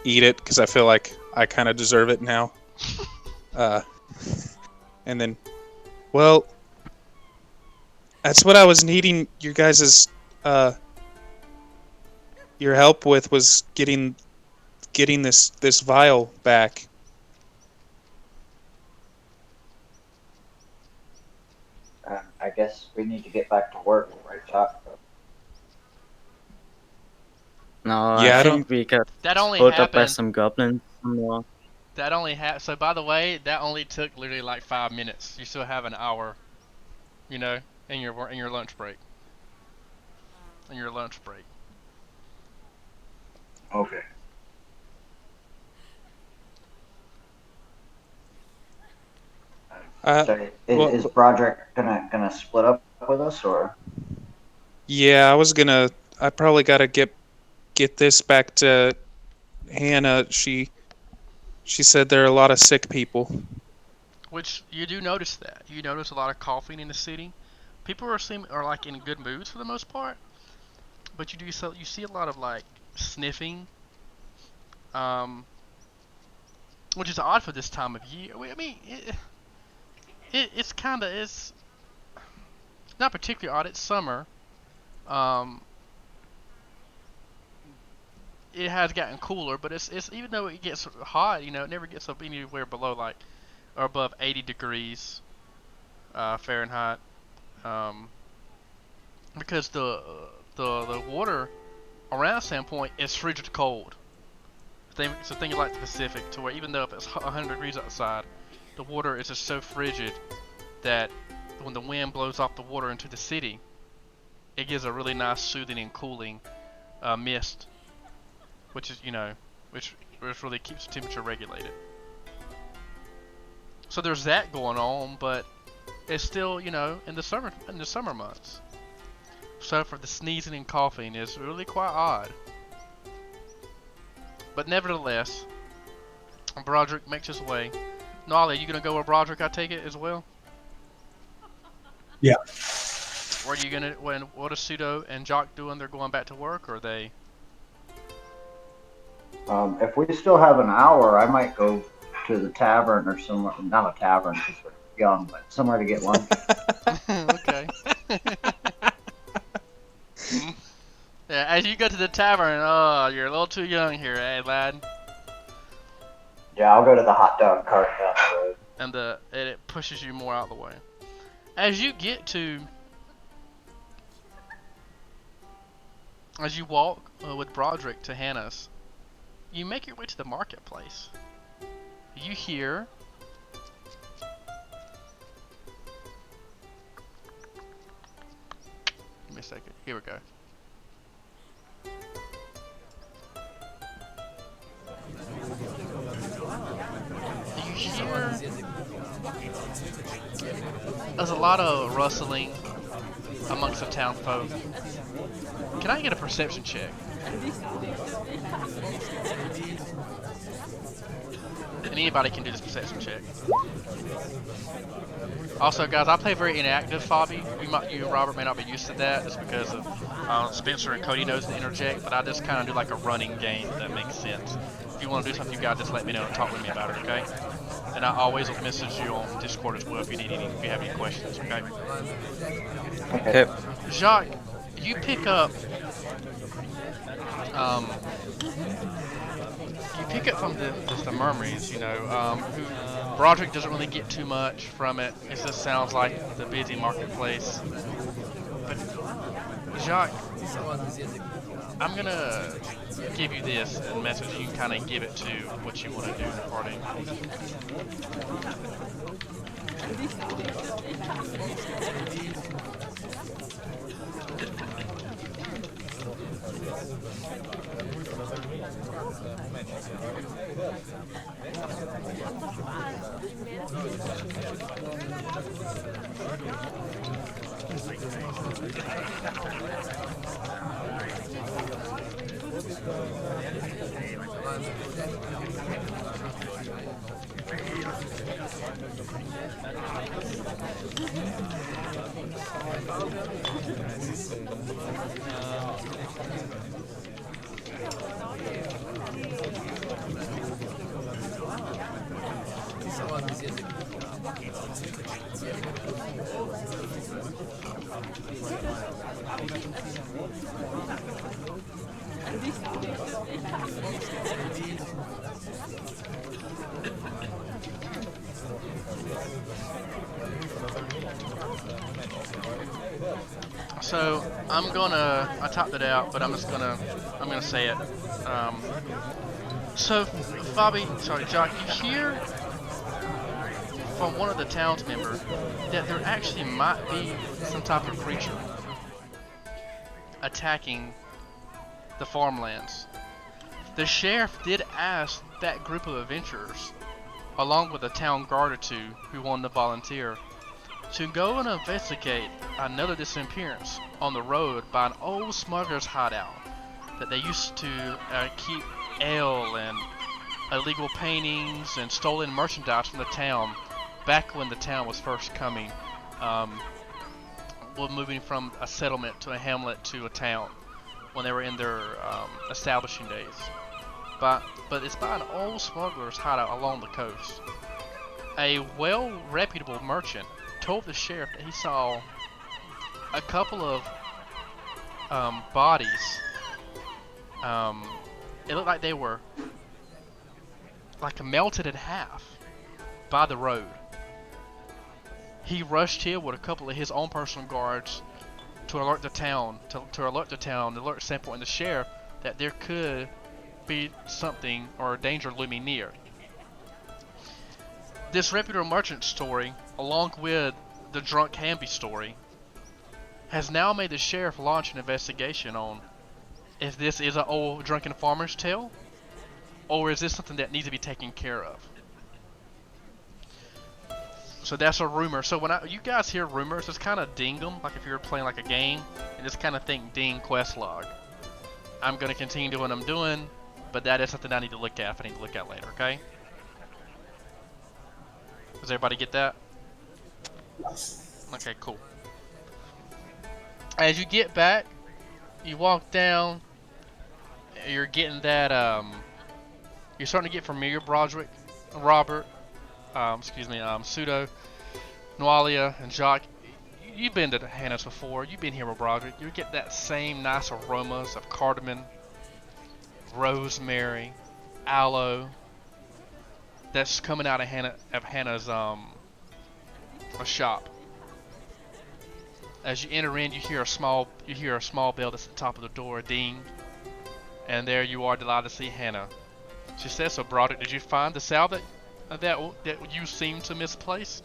eat it because I feel like I kind of deserve it now. And then, well, that's what I was needing your guys's your help with, was getting this vial back. I guess we need to get back to work, right, Chuck? No, Yeah, I I don't- think we got That only pulled up by happened. some goblins somewhere. That only so by the way, that only took literally like 5 minutes. You still have an hour, you know, in your lunch break. In your lunch break. Okay. So is Broderick gonna split up with us, or? Yeah, I probably gotta get this back to Hannah. She said there are a lot of sick people. Which you do notice that. You notice a lot of coughing in the city. People are like in good moods for the most part, but you see a lot of like sniffing, which is odd for this time of year. I mean, it's not particularly odd. It's summer. It has gotten cooler, but it's even though it gets hot, you know, it never gets up anywhere below like or above 80 degrees Fahrenheit, because the water around Sandpoint is frigid cold. So think of like the Pacific, to where even though if it's 100 degrees outside, the water is just so frigid that when the wind blows off the water into the city, it gives a really nice soothing and cooling mist, which is, you know, which really keeps the temperature regulated. So there's that going on, but it's still, you know, in the summer months. So for the sneezing and coughing is really quite odd. But nevertheless, Broderick makes his way. Nolly, you gonna go with Broderick, I take it, as well? Yeah. Or are you gonna, what are Pseudo and Jock doing? They're going back to work, or are they? If we still have an hour, I might go to the tavern or somewhere. Not a tavern because we're young, but somewhere to get lunch. Okay. Yeah, as you go to the tavern, oh, you're a little too young here, eh, lad? Yeah, I'll go to the hot dog cart down the road. And it pushes you more out of the way. As you walk with Broderick to Hannah's, you make your way to the marketplace. You hear give me a second. Here we go. You hear there's a lot of rustling amongst the town folk. Can I get a perception check? And anybody can do this perception check. Also, guys, I play very inactive Fabi. You and Robert may not be used to that, just because of Spencer and Cody knows to interject, but I just kind of do like a running game, if that makes sense. If you want to do something, you guys just let me know and talk with me about it, okay? And I always will message you on Discord as well if you have any questions, okay? Okay. Jacques, you pick up from the murmurings, who Broderick doesn't really get too much from it. It just sounds like the busy marketplace. But Jacques, I'm gonna give you this message. You can kind of give it to what you want to do in the party. So I typed it out, but I'm gonna say it. So Jock, you hear from one of the towns members that there actually might be some type of creature attacking the farmlands. The sheriff did ask that group of adventurers, along with a town guard or two who wanted to volunteer, to go and investigate another disappearance on the road by an old smuggler's hideout that they used to keep ale and illegal paintings and stolen merchandise from the town back when the town was first coming, moving from a settlement to a hamlet to a town when they were in their establishing days. But it's by an old smuggler's hideout along the coast. A well-reputable merchant told the sheriff that he saw a couple of bodies. It looked like they were melted in half by the road. He rushed here with a couple of his own personal guards to alert the town, the alert Sandpoint and the sheriff that there could be something or danger looming near. This reputable merchant story, along with the drunk Hamby story, has now made the sheriff launch an investigation on if this is an old drunken farmer's tale, or is this something that needs to be taken care of. So that's a rumor. So when you guys hear rumors, just kind of ding them, like if you're playing like a game, and just kind of think ding quest log. I'm going to continue doing what I'm doing, but that is something I need to look at if I need to look at later, okay? Does everybody get that? Okay, cool. As you get back, you walk down, you're getting that, you're starting to get familiar, Robert, Pseudo, Noalia, and Jacques. You've been to Hannah's before, you've been here with Broderick. You get that same nice aromas of cardamom, rosemary, aloe, that's coming out of Hannah's a shop. As you enter in, you hear a small bell that's at the top of the door ding, and there you are, delighted to see Hannah. She says, "So, Broderick, did you find the salve that you seem to misplace?"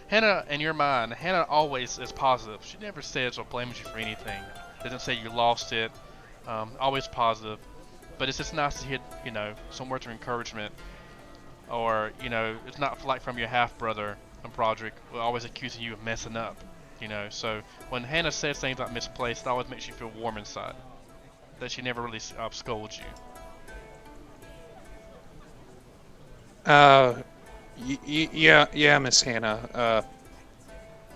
Hannah, in your mind, Hannah always is positive. She never says or blames you for anything. Doesn't say you lost it. Always positive. But it's just nice to hear, some words of encouragement. Or, it's not like from your half-brother, Broderick, always accusing you of messing up. So when Hannah says things like misplaced, it always makes you feel warm inside. That she never really scolds you. Yeah, Miss Hannah.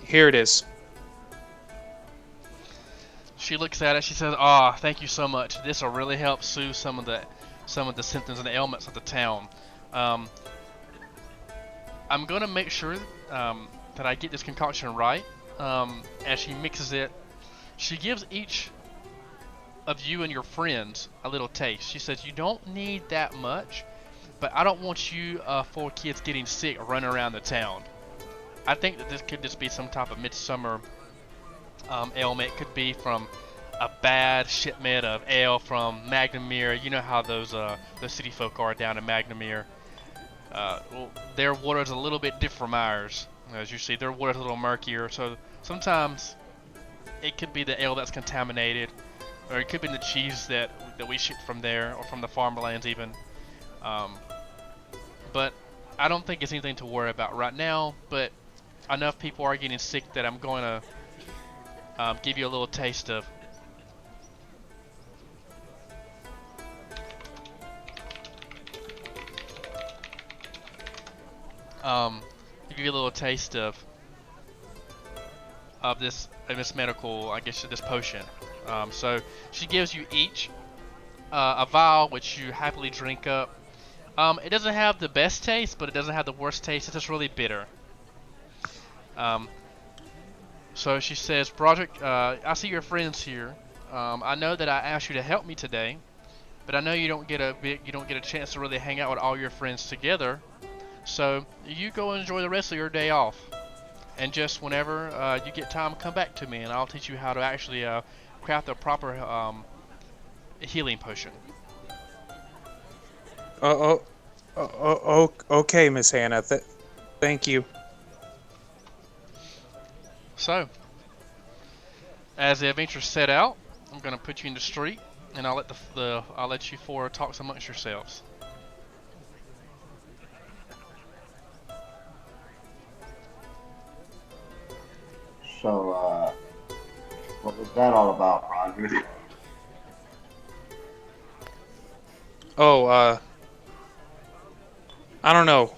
Here it is. She looks at it. She says, thank you so much. This will really help soothe some of the symptoms and the ailments of the town. I'm gonna make sure that I get this concoction right. As she mixes it, she gives each of you and your friends a little taste. She says you don't need that much, but I don't want you 4 kids getting sick running around the town. I think that this could just be some type of midsummer ailment. It could be from a bad shipment of ale from Magnamere. You know how those city folk are down in Magnamere. Well, their water is a little bit different from ours. As you see, their water is a little murkier. So sometimes it could be the ale that's contaminated, or it could be the cheese that we ship from there, or from the farmlands even. But I don't think it's anything to worry about right now. But enough people are getting sick that I'm going to give you a little taste of. Give you a little taste of this medical, I guess, this potion. So she gives you each a vial, which you happily drink up. It doesn't have the best taste, but it doesn't have the worst taste. It's just really bitter. So she says, Broderick, I see your friends here. I know that I asked you to help me today, but I know you don't get a chance to really hang out with all your friends together. So you go enjoy the rest of your day off, and just whenever you get time, come back to me, and I'll teach you how to actually craft a proper healing potion. Okay, Miss Hannah. Thank you. So, as the adventure set out, I'm gonna put you in the street, and I'll let you 4 talk amongst yourselves. So, what was that all about, Roger? Oh, I don't know.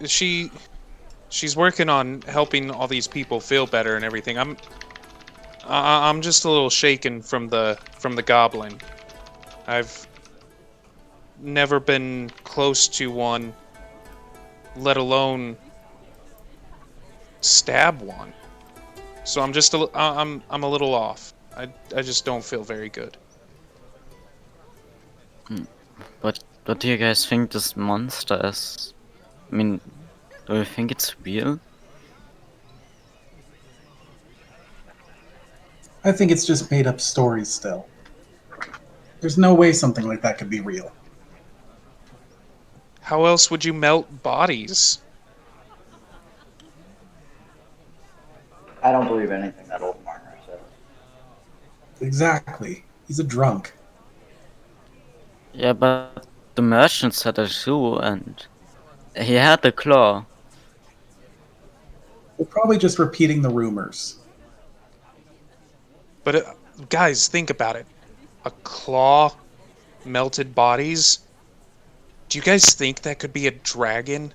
She's working on helping all these people feel better and everything. I'm just a little shaken from the goblin. I've never been close to one, let alone stab one. So I'm just I'm a little off. I just don't feel very good. What do you guys think this monster is? I mean, do you think it's real? I think it's just made up stories still. There's no way something like that could be real. How else would you melt bodies? I don't believe anything that old Marner says. Exactly. He's a drunk. Yeah, but the merchant had a shoe and he had a claw. We're probably just repeating the rumors. But guys, think about it. A claw, melted bodies. Do you guys think that could be a dragon?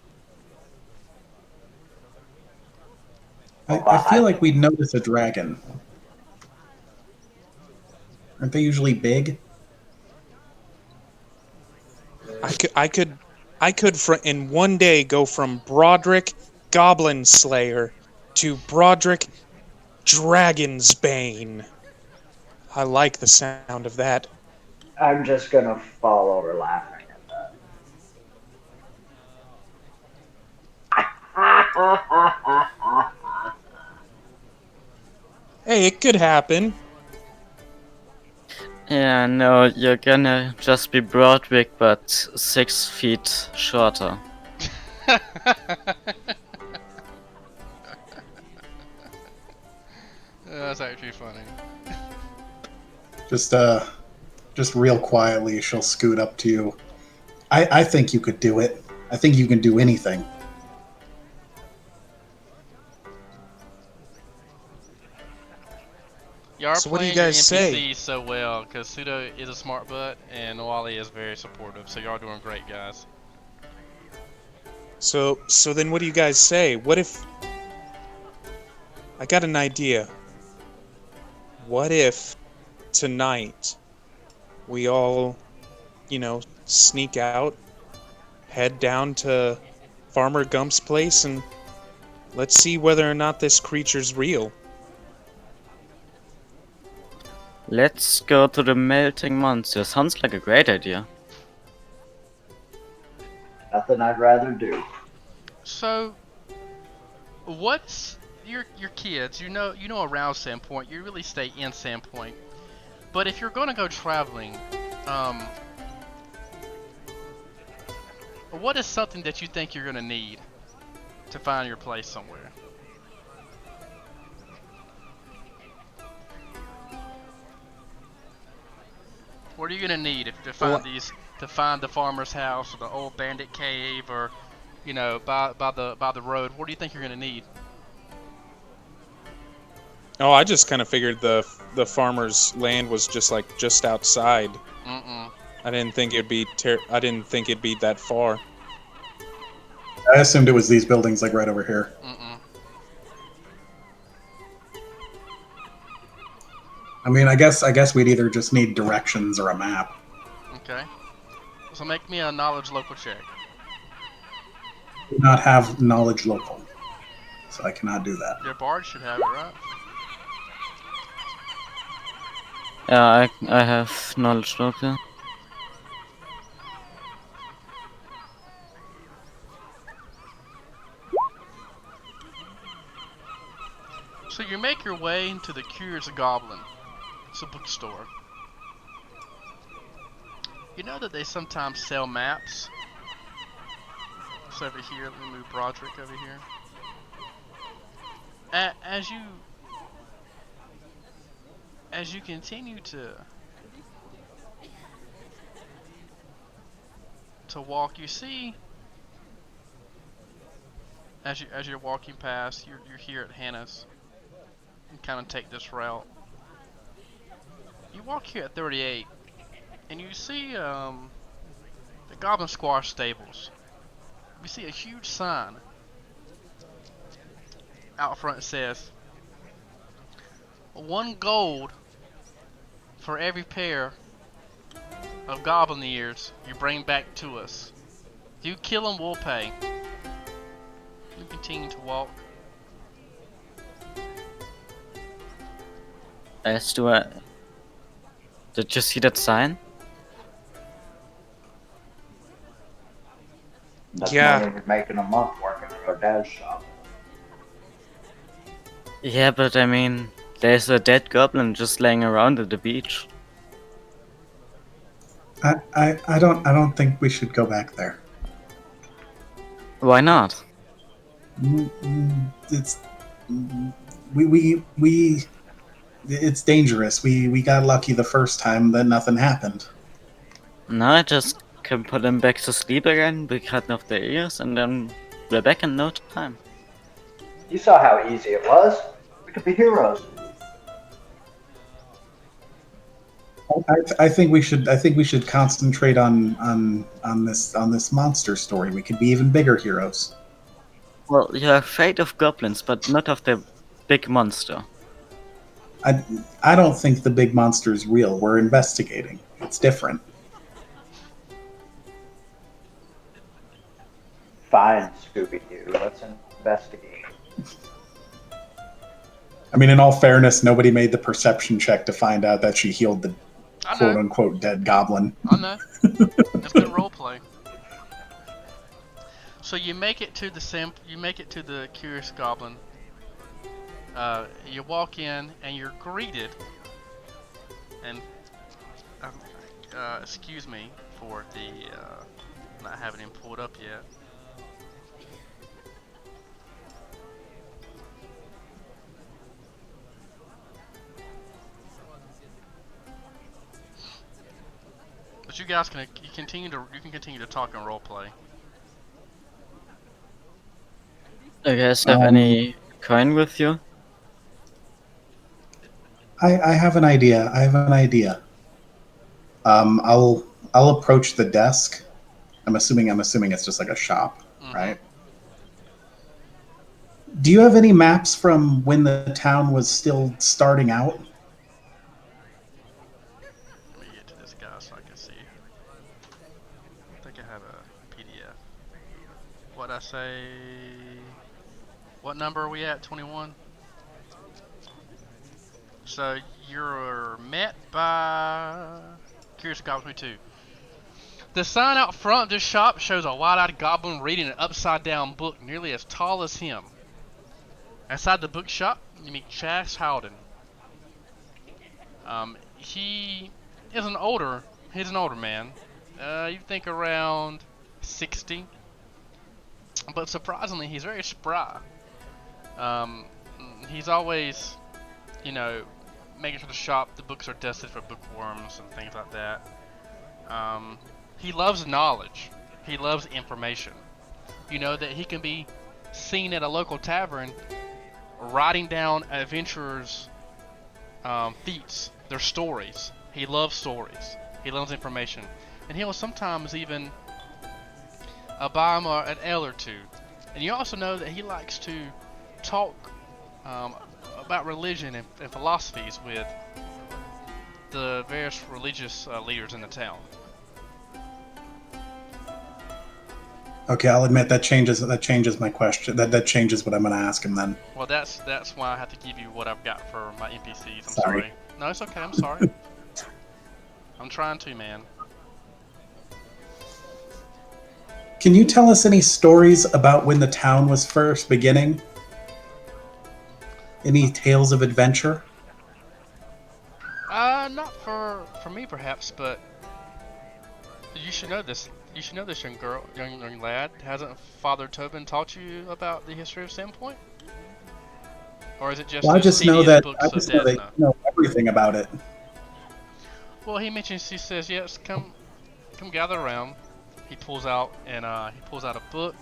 I feel like we'd notice a dragon. Aren't they usually big? I could in one day go from Broderick Goblin Slayer to Broderick Dragon's Bane. I like the sound of that. I'm just gonna fall over laughing at that. Hey, it could happen. Yeah, no, you're gonna just be Broadwick but 6 feet shorter. That's actually funny. Just real quietly, she'll scoot up to you. I think you could do it. I think you can do anything. Y'all are So what do you playing your guys NPCs say? so well, because Pseudo is a smart butt and Wally is very supportive, so y'all are doing great, guys. So then what do you guys say? What if... I got an idea. What if tonight we all, sneak out, head down to Farmer Gump's place, and let's see whether or not this creature's real. Let's go to the melting monster. Sounds like a great idea. Nothing I'd rather do. So, what's your kids? You know around Sandpoint. You really stay in Sandpoint. But if you're gonna go traveling, what is something that you think you're gonna need to find your place somewhere? What are you gonna need to find to find the farmer's house or the old bandit cave or, you know, by the road? What do you think you're gonna need? Oh, I just kind of figured the farmer's land was just outside. Mm-mm. I didn't think it'd be I didn't think it'd be that far. I assumed it was these buildings, like right over here. Mm-mm. I mean, I guess we'd either just need directions or a map. Okay. So make me a knowledge local check. Do not have knowledge local, so I cannot do that. Your bard should have it, right? Yeah, I have knowledge local. So you make your way into the Curious Goblin. It's a bookstore. You know that they sometimes sell maps? So over here, let me move Broderick over here. As you continue to walk, you see as you're walking past, you're here at Hannah's. You kind of take this route. You walk here at 38, and you see the Goblin Squash stables. You see a huge sign out front that says 1 gold for every pair of goblin ears you bring back to us. If you kill them, we'll pay. You continue to walk. Did you see that sign? That's Yeah. money we're making a month working at our dad's shop. Yeah, but I mean, there's a dead goblin just laying around at the beach. I don't think we should go back there. Why not? It's we it's dangerous. We got lucky the first time that nothing happened. No, I just can put them back to sleep again, we cut off their ears, and then we're back in no time. You saw how easy it was. We could be heroes. I think we should concentrate on this monster story. We could be even bigger heroes. Well, you're afraid of goblins, but not of the big monster. I don't think the big monster is real. We're investigating. It's different. Fine, Scooby-Doo. Let's investigate. I mean, in all fairness, nobody made the perception check to find out that she healed the I know. quote-unquote dead goblin. I know. It's good roleplay. So you make it to the Curious Goblin. You walk in and you're greeted. And excuse me for the not having him pulled up yet. But you guys can continue to talk and roleplay. You guys have any coin with you? I have an idea. I'll approach the desk. I'm assuming it's just like a shop, right? Do you have any maps from when the town was still starting out? Let me get to this guy so I can see. I think I have a PDF. What'd I say? What number are we at? 21? So you're met by Curious Goblin 2. The sign out front of this shop shows a wide-eyed goblin reading an upside-down book nearly as tall as him. Inside the bookshop, you meet Chas Howden. He's an older man. You think around 60, but surprisingly, he's very spry. He's always, making sure the books are dusted for bookworms and things like that. He loves knowledge. He loves information. You know that he can be seen at a local tavern writing down adventurers' feats, their stories. He loves stories. He loves information. And he'll sometimes even buy him an ale or two. And you also know that he likes to talk about religion and philosophies with the various religious leaders in the town. Okay, I'll admit that changes my question. That changes what I'm going to ask him then. Well, that's why I have to give you what I've got for my NPCs. I'm Sorry. sorry. No, it's okay. I'm sorry. I'm trying to, man. Can you tell us any stories about when the town was first beginning? Any tales of adventure? Not for me perhaps, but you should know this. You should know this, young lad. Hasn't Father Tobin taught you about the history of Sandpoint? Or is it just? Well, I just know that you know everything about it. Well, he says, yes, come gather around. He pulls out a book.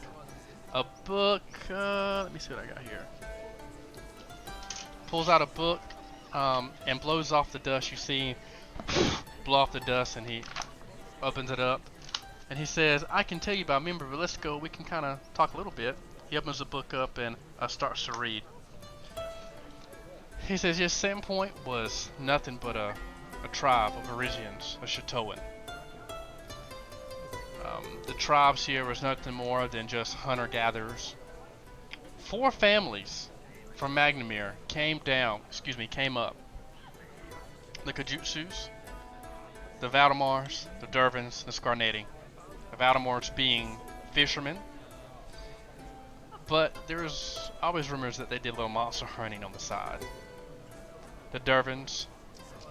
Let me see what I got here. Pulls out a book, and blows off the dust. You see, blow off the dust, and he opens it up. And he says, I can tell you about memory, but let's go. We can kind of talk a little bit. He opens the book up and starts to read. He says, yes, Sandpoint was nothing but a tribe of Orisians, a Chatoan. The tribes here was nothing more than just hunter-gatherers. 4 families from Magnamir came up. The Kajutsus, the Valdemars, the Dervins, the Scarneti. The Valdemars being fishermen, but there's always rumors that they did a little monster hunting on the side. The Dervins,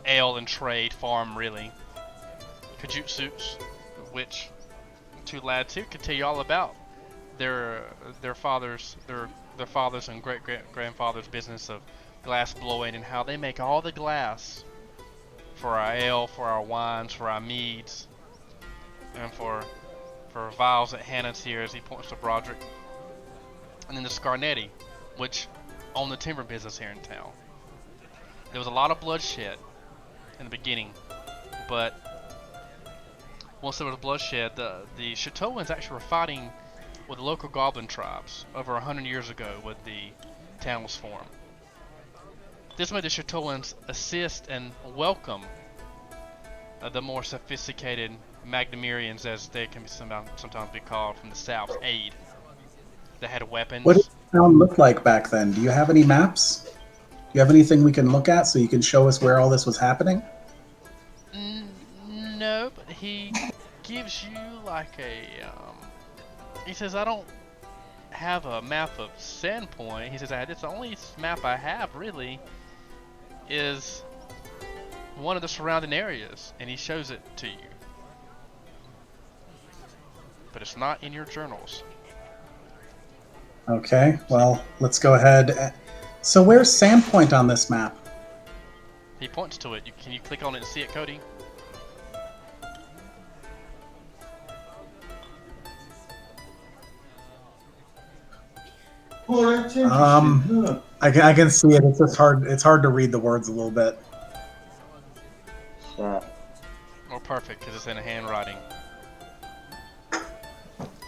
ale and trade, farm really. Kajutsus, which 2 lads here could tell you all about their fathers and great grandfathers' business of glass blowing and how they make all the glass for our ale, for our wines, for our meads, and for vials at Hannah's here as he points to Broderick. And then the Scarneti, which own the timber business here in town. There was a lot of bloodshed in the beginning, but once there was bloodshed, the Chatoans actually were fighting with the local goblin tribes over 100 years ago when the town was formed. This made the Chatoans assist and welcome the more sophisticated Magnamirians, as they can sometimes be called, from the south, aid. They had weapons. What did the town look like back then? Do you have any maps? Do you have anything we can look at so you can show us where all this was happening? No, but he gives you like he says, I don't have a map of Sandpoint. He says, it's the only map I have really is one of the surrounding areas, and he shows it to you. But it's not in your journals. Okay, well, let's go ahead. So where's Sandpoint on this map? He points to it. Can you click on it and see it, Cody? I can see it. It's just hard. It's hard to read the words a little bit. Oh, perfect, because it's in handwriting.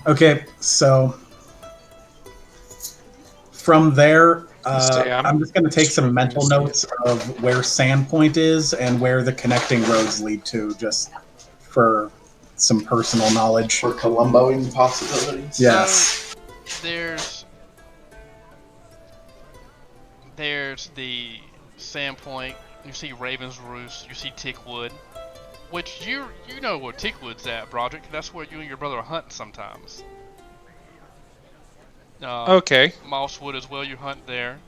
Okay, so from there, I'm just going to take some mental notes of where Sandpoint is and where the connecting roads lead to, just for some personal knowledge. For Columboing possibilities? Yes. So, there's the Sandpoint You see Raven's Roost. You see Tickwood, which you know where Tickwood's at, Broderick. That's where you and your brother hunt sometimes. Okay. Mosswood as well. You hunt there.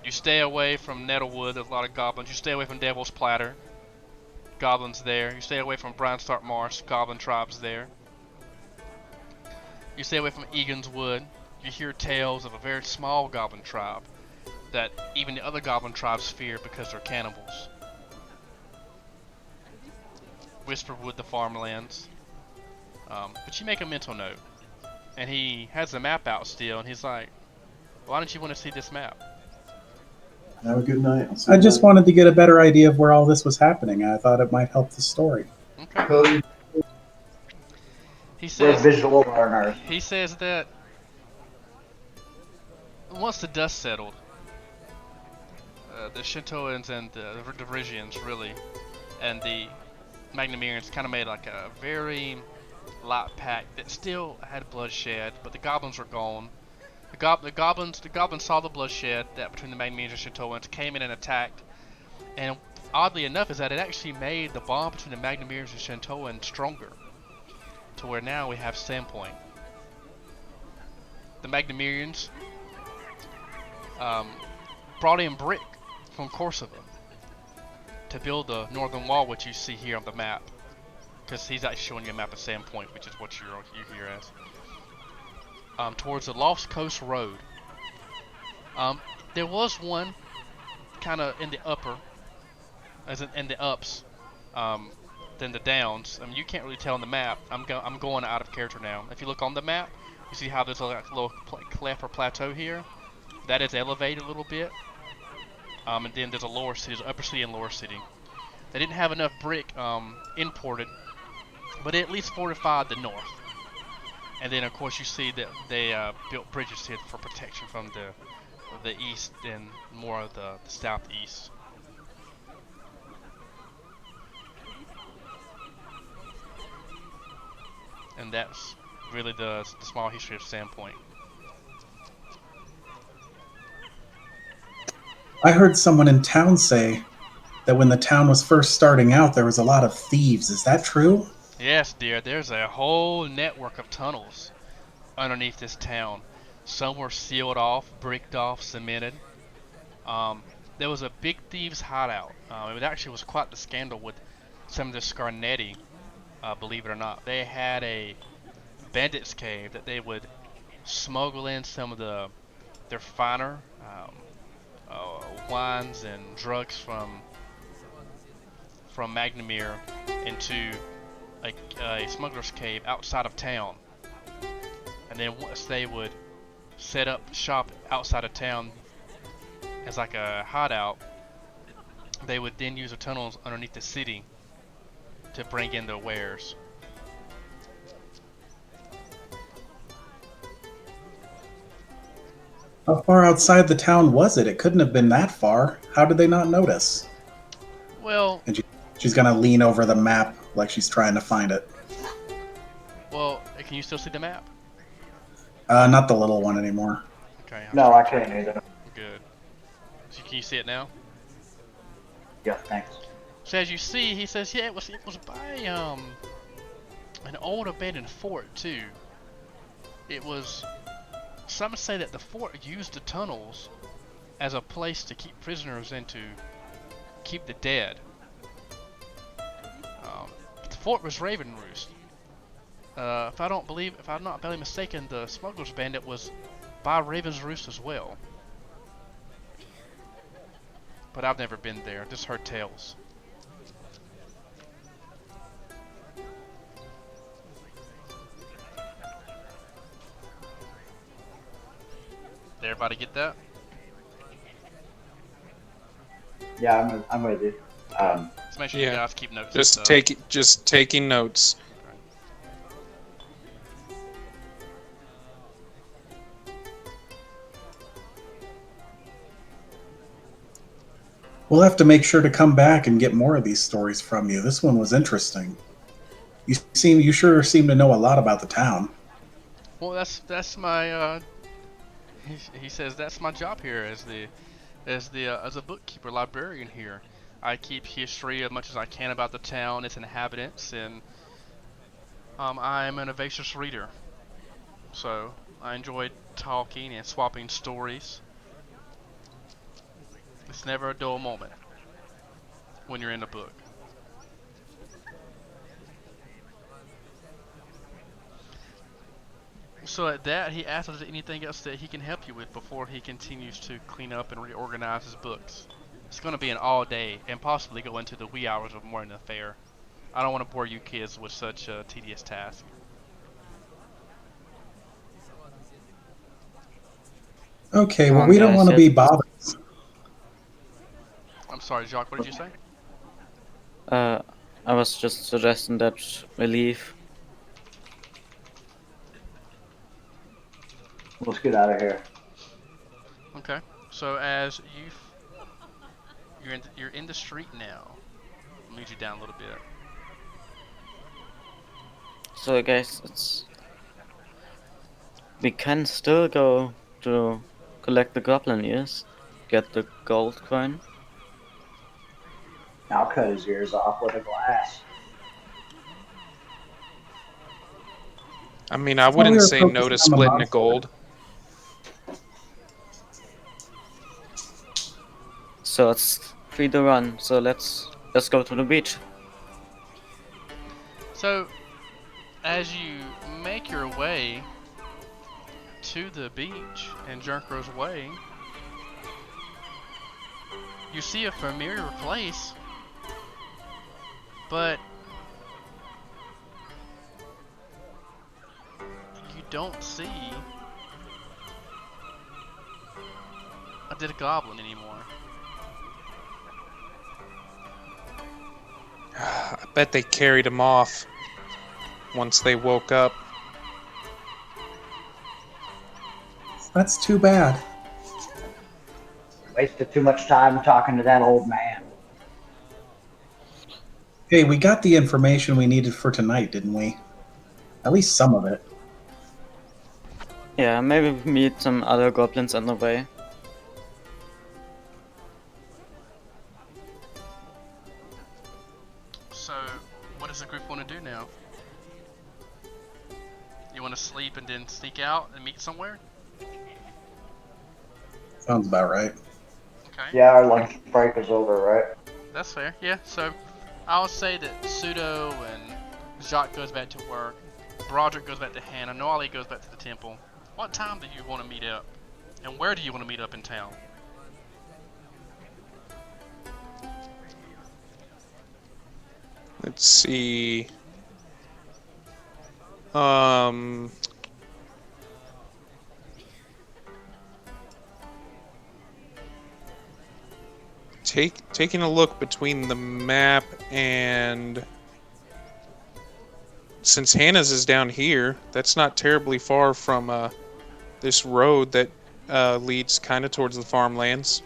You stay away from Nettlewood. There's a lot of goblins. You stay away from Devil's Platter. Goblins there. You stay away from Brinestark Marsh. Goblin tribes there. You stay away from Egan's Wood. You hear tales of a very small goblin tribe that even the other goblin tribes fear because they're cannibals. Whisperwood, the farmlands. But you make a mental note. And he has the map out still, and he's like, why don't you want to see this map? Have a good night. I just wanted to get a better idea of where all this was happening. I thought it might help the story. Okay. He We're says, visual learners. he says that once the dust settled, the Shintoans and the Divisians really, and the Magnamirians kind of made like a very light pact that still had bloodshed, but the goblins were gone. The goblins saw the bloodshed that between the Magnamirians and Shintoans, came in and attacked, and oddly enough is that it actually made the bond between the Magnamirians and Shintoans stronger, to where now we have Sandpoint. The Magnamirians brought in brick from Corsica to build the northern wall, which you see here on the map, because he's actually showing you a map of Sandpoint, which is what you're here as. Towards the Lost Coast Road. There was one kind of in the upper, as in the ups, than the downs. I mean, you can't really tell on the map. I'm going out of character now. If you look on the map, you see how there's a little cleft or plateau here. That is elevated a little bit. And then there's a lower city, there's upper city and lower city. They didn't have enough brick imported, but they at least fortified the north. And then of course you see that they built bridges here for protection from the east and more of the southeast. And that's really the small history of Sandpoint. I heard someone in town say that when the town was first starting out, there was a lot of thieves. Is that true? Yes, dear. There's a whole network of tunnels underneath this town. Some were sealed off, bricked off, cemented. There was a big thieves' hideout. It actually was quite the scandal with some of the Scarnetti, believe it or not. They had a bandits' cave that they would smuggle in some of their finer wines and drugs from Magnamir into a smuggler's cave outside of town. And then once they would set up shop outside of town as like a hideout, they would then use the tunnels underneath the city to bring in their wares. How far outside the town was it? It couldn't have been that far. How did they not notice? Well, And she's gonna lean over the map like she's trying to find it. Can you still see the map? Not the little one anymore. Okay. No, I can't either. Good. So can you see it now? Yeah, thanks. So as you see, he says, yeah, it was by an old abandoned fort too. It was. Some say that the fort used the tunnels as a place to keep prisoners and to keep the dead. The fort was Raven Roost. If I'm not badly mistaken, the Smuggler's Bandit was by Raven's Roost as well. But I've never been there, just heard tales. Did everybody get that? Yeah, I'm with you. Let's make sure you Yeah. guys keep notes. Just taking notes. We'll have to make sure to come back and get more of these stories from you. This one was interesting. You sure seem to know a lot about the town. Well, that's my. He says that's my job here as the as a bookkeeper librarian here. I keep history as much as I can about the town, its inhabitants, and I'm an vivacious reader. So I enjoy talking and swapping stories. It's never a dull moment when you're in a book. So at that, he asks if there's anything else that he can help you with before he continues to clean up and reorganize his books. It's going to be an all day and possibly go into the wee hours of morning affair. I don't want to bore you kids with such a tedious task. Okay, Come well, on, we don't guys, want to be bothered. I'm sorry, Jacques, what did you say? Uh, I was just suggesting that we leave. Let's get out of here. Okay. So as you're in the street now. I'll move you down a little bit. So, guys, we can still go to collect the goblin ears, get the gold coin. I'll cut his ears off with a glass. I mean, I Thought we wouldn't were say no focusing to on the splitting a monster. gold. So it's free to run. So let's go to the beach. So as you make your way to the beach in Junker's Way, you see a familiar place, but you don't see a dead goblin anymore. I bet they carried him off once they woke up. That's too bad. Wasted too much time talking to that old man. Hey, we got the information we needed for tonight, didn't we? At least some of it. Yeah, maybe we meet some other goblins on the way. So, what does the group want to do now? You want to sleep and then sneak out and meet somewhere? Sounds about right. Okay. Yeah, our lunch break is over, right? That's fair. Yeah. So, I'll say that Pseudo and Jacques goes back to work. Broderick goes back to Hannah. Noali goes back to the temple. What time do you want to meet up? And where do you want to meet up in town? Let's see. Um. Taking a look between the map and since Hannah's is down here, that's not terribly far from this road that leads kind of towards the farmlands.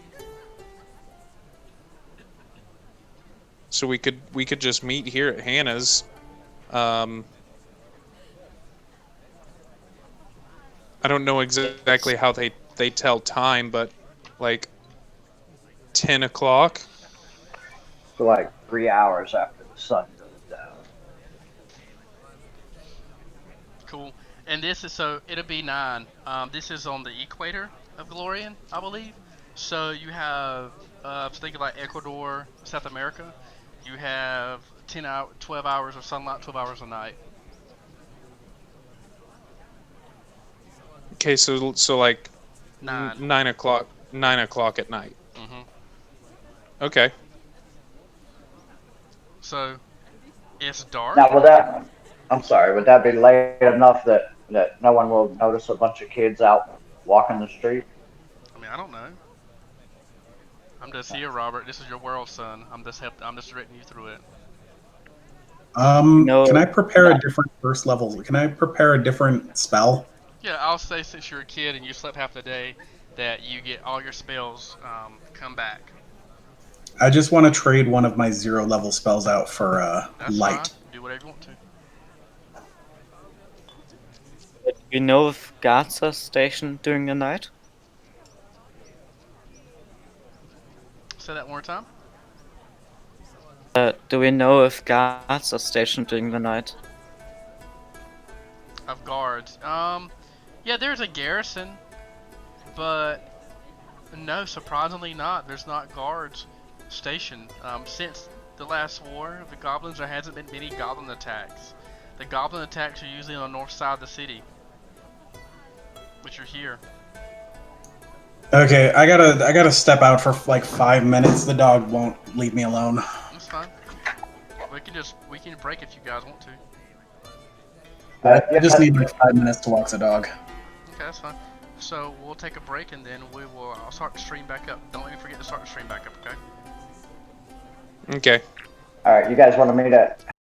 So we could just meet here at Hannah's. I don't know exactly how they tell time, but like 10 o'clock. So like 3 hours after the sun goes down. Cool. And this is so it'll be 9. This is on the equator of Glorian, I believe. So you have think like Ecuador, South America. You have 12 hours of sunlight, 12 hours of night. Okay, so like 9. 9 o'clock at night. Mhm. Okay. So it's dark. Now, I'm sorry, would that be late enough that no one will notice a bunch of kids out walking the street? I mean, I don't know. I'm just here, Robert. This is your world, son. I'm just directing you through it. No. Can I prepare a different first level? Can I prepare a different spell? Yeah, I'll say since you're a kid and you slept half the day, that you get all your spells come back. I just want to trade one of my 0 level spells out for That's light. fine. Do whatever you want to. Do we know if guards are stationed during the night? Say that one more time. Do we know if guards are stationed during the night? Of guards. Yeah, there's a garrison, but no, surprisingly not. There's not guards stationed. Since the last war of the goblins, there hasn't been many goblin attacks. The goblin attacks are usually on the north side of the city, which are here. Okay, I gotta step out for like 5 minutes. The dog won't leave me alone. That's fine. We can break if you guys want to. I just need like 5 minutes to walk the dog. Okay, that's fine. So we'll take a break and then I'll start the stream back up. Don't even forget to start the stream back up, okay? Okay. All right, you guys want to meet at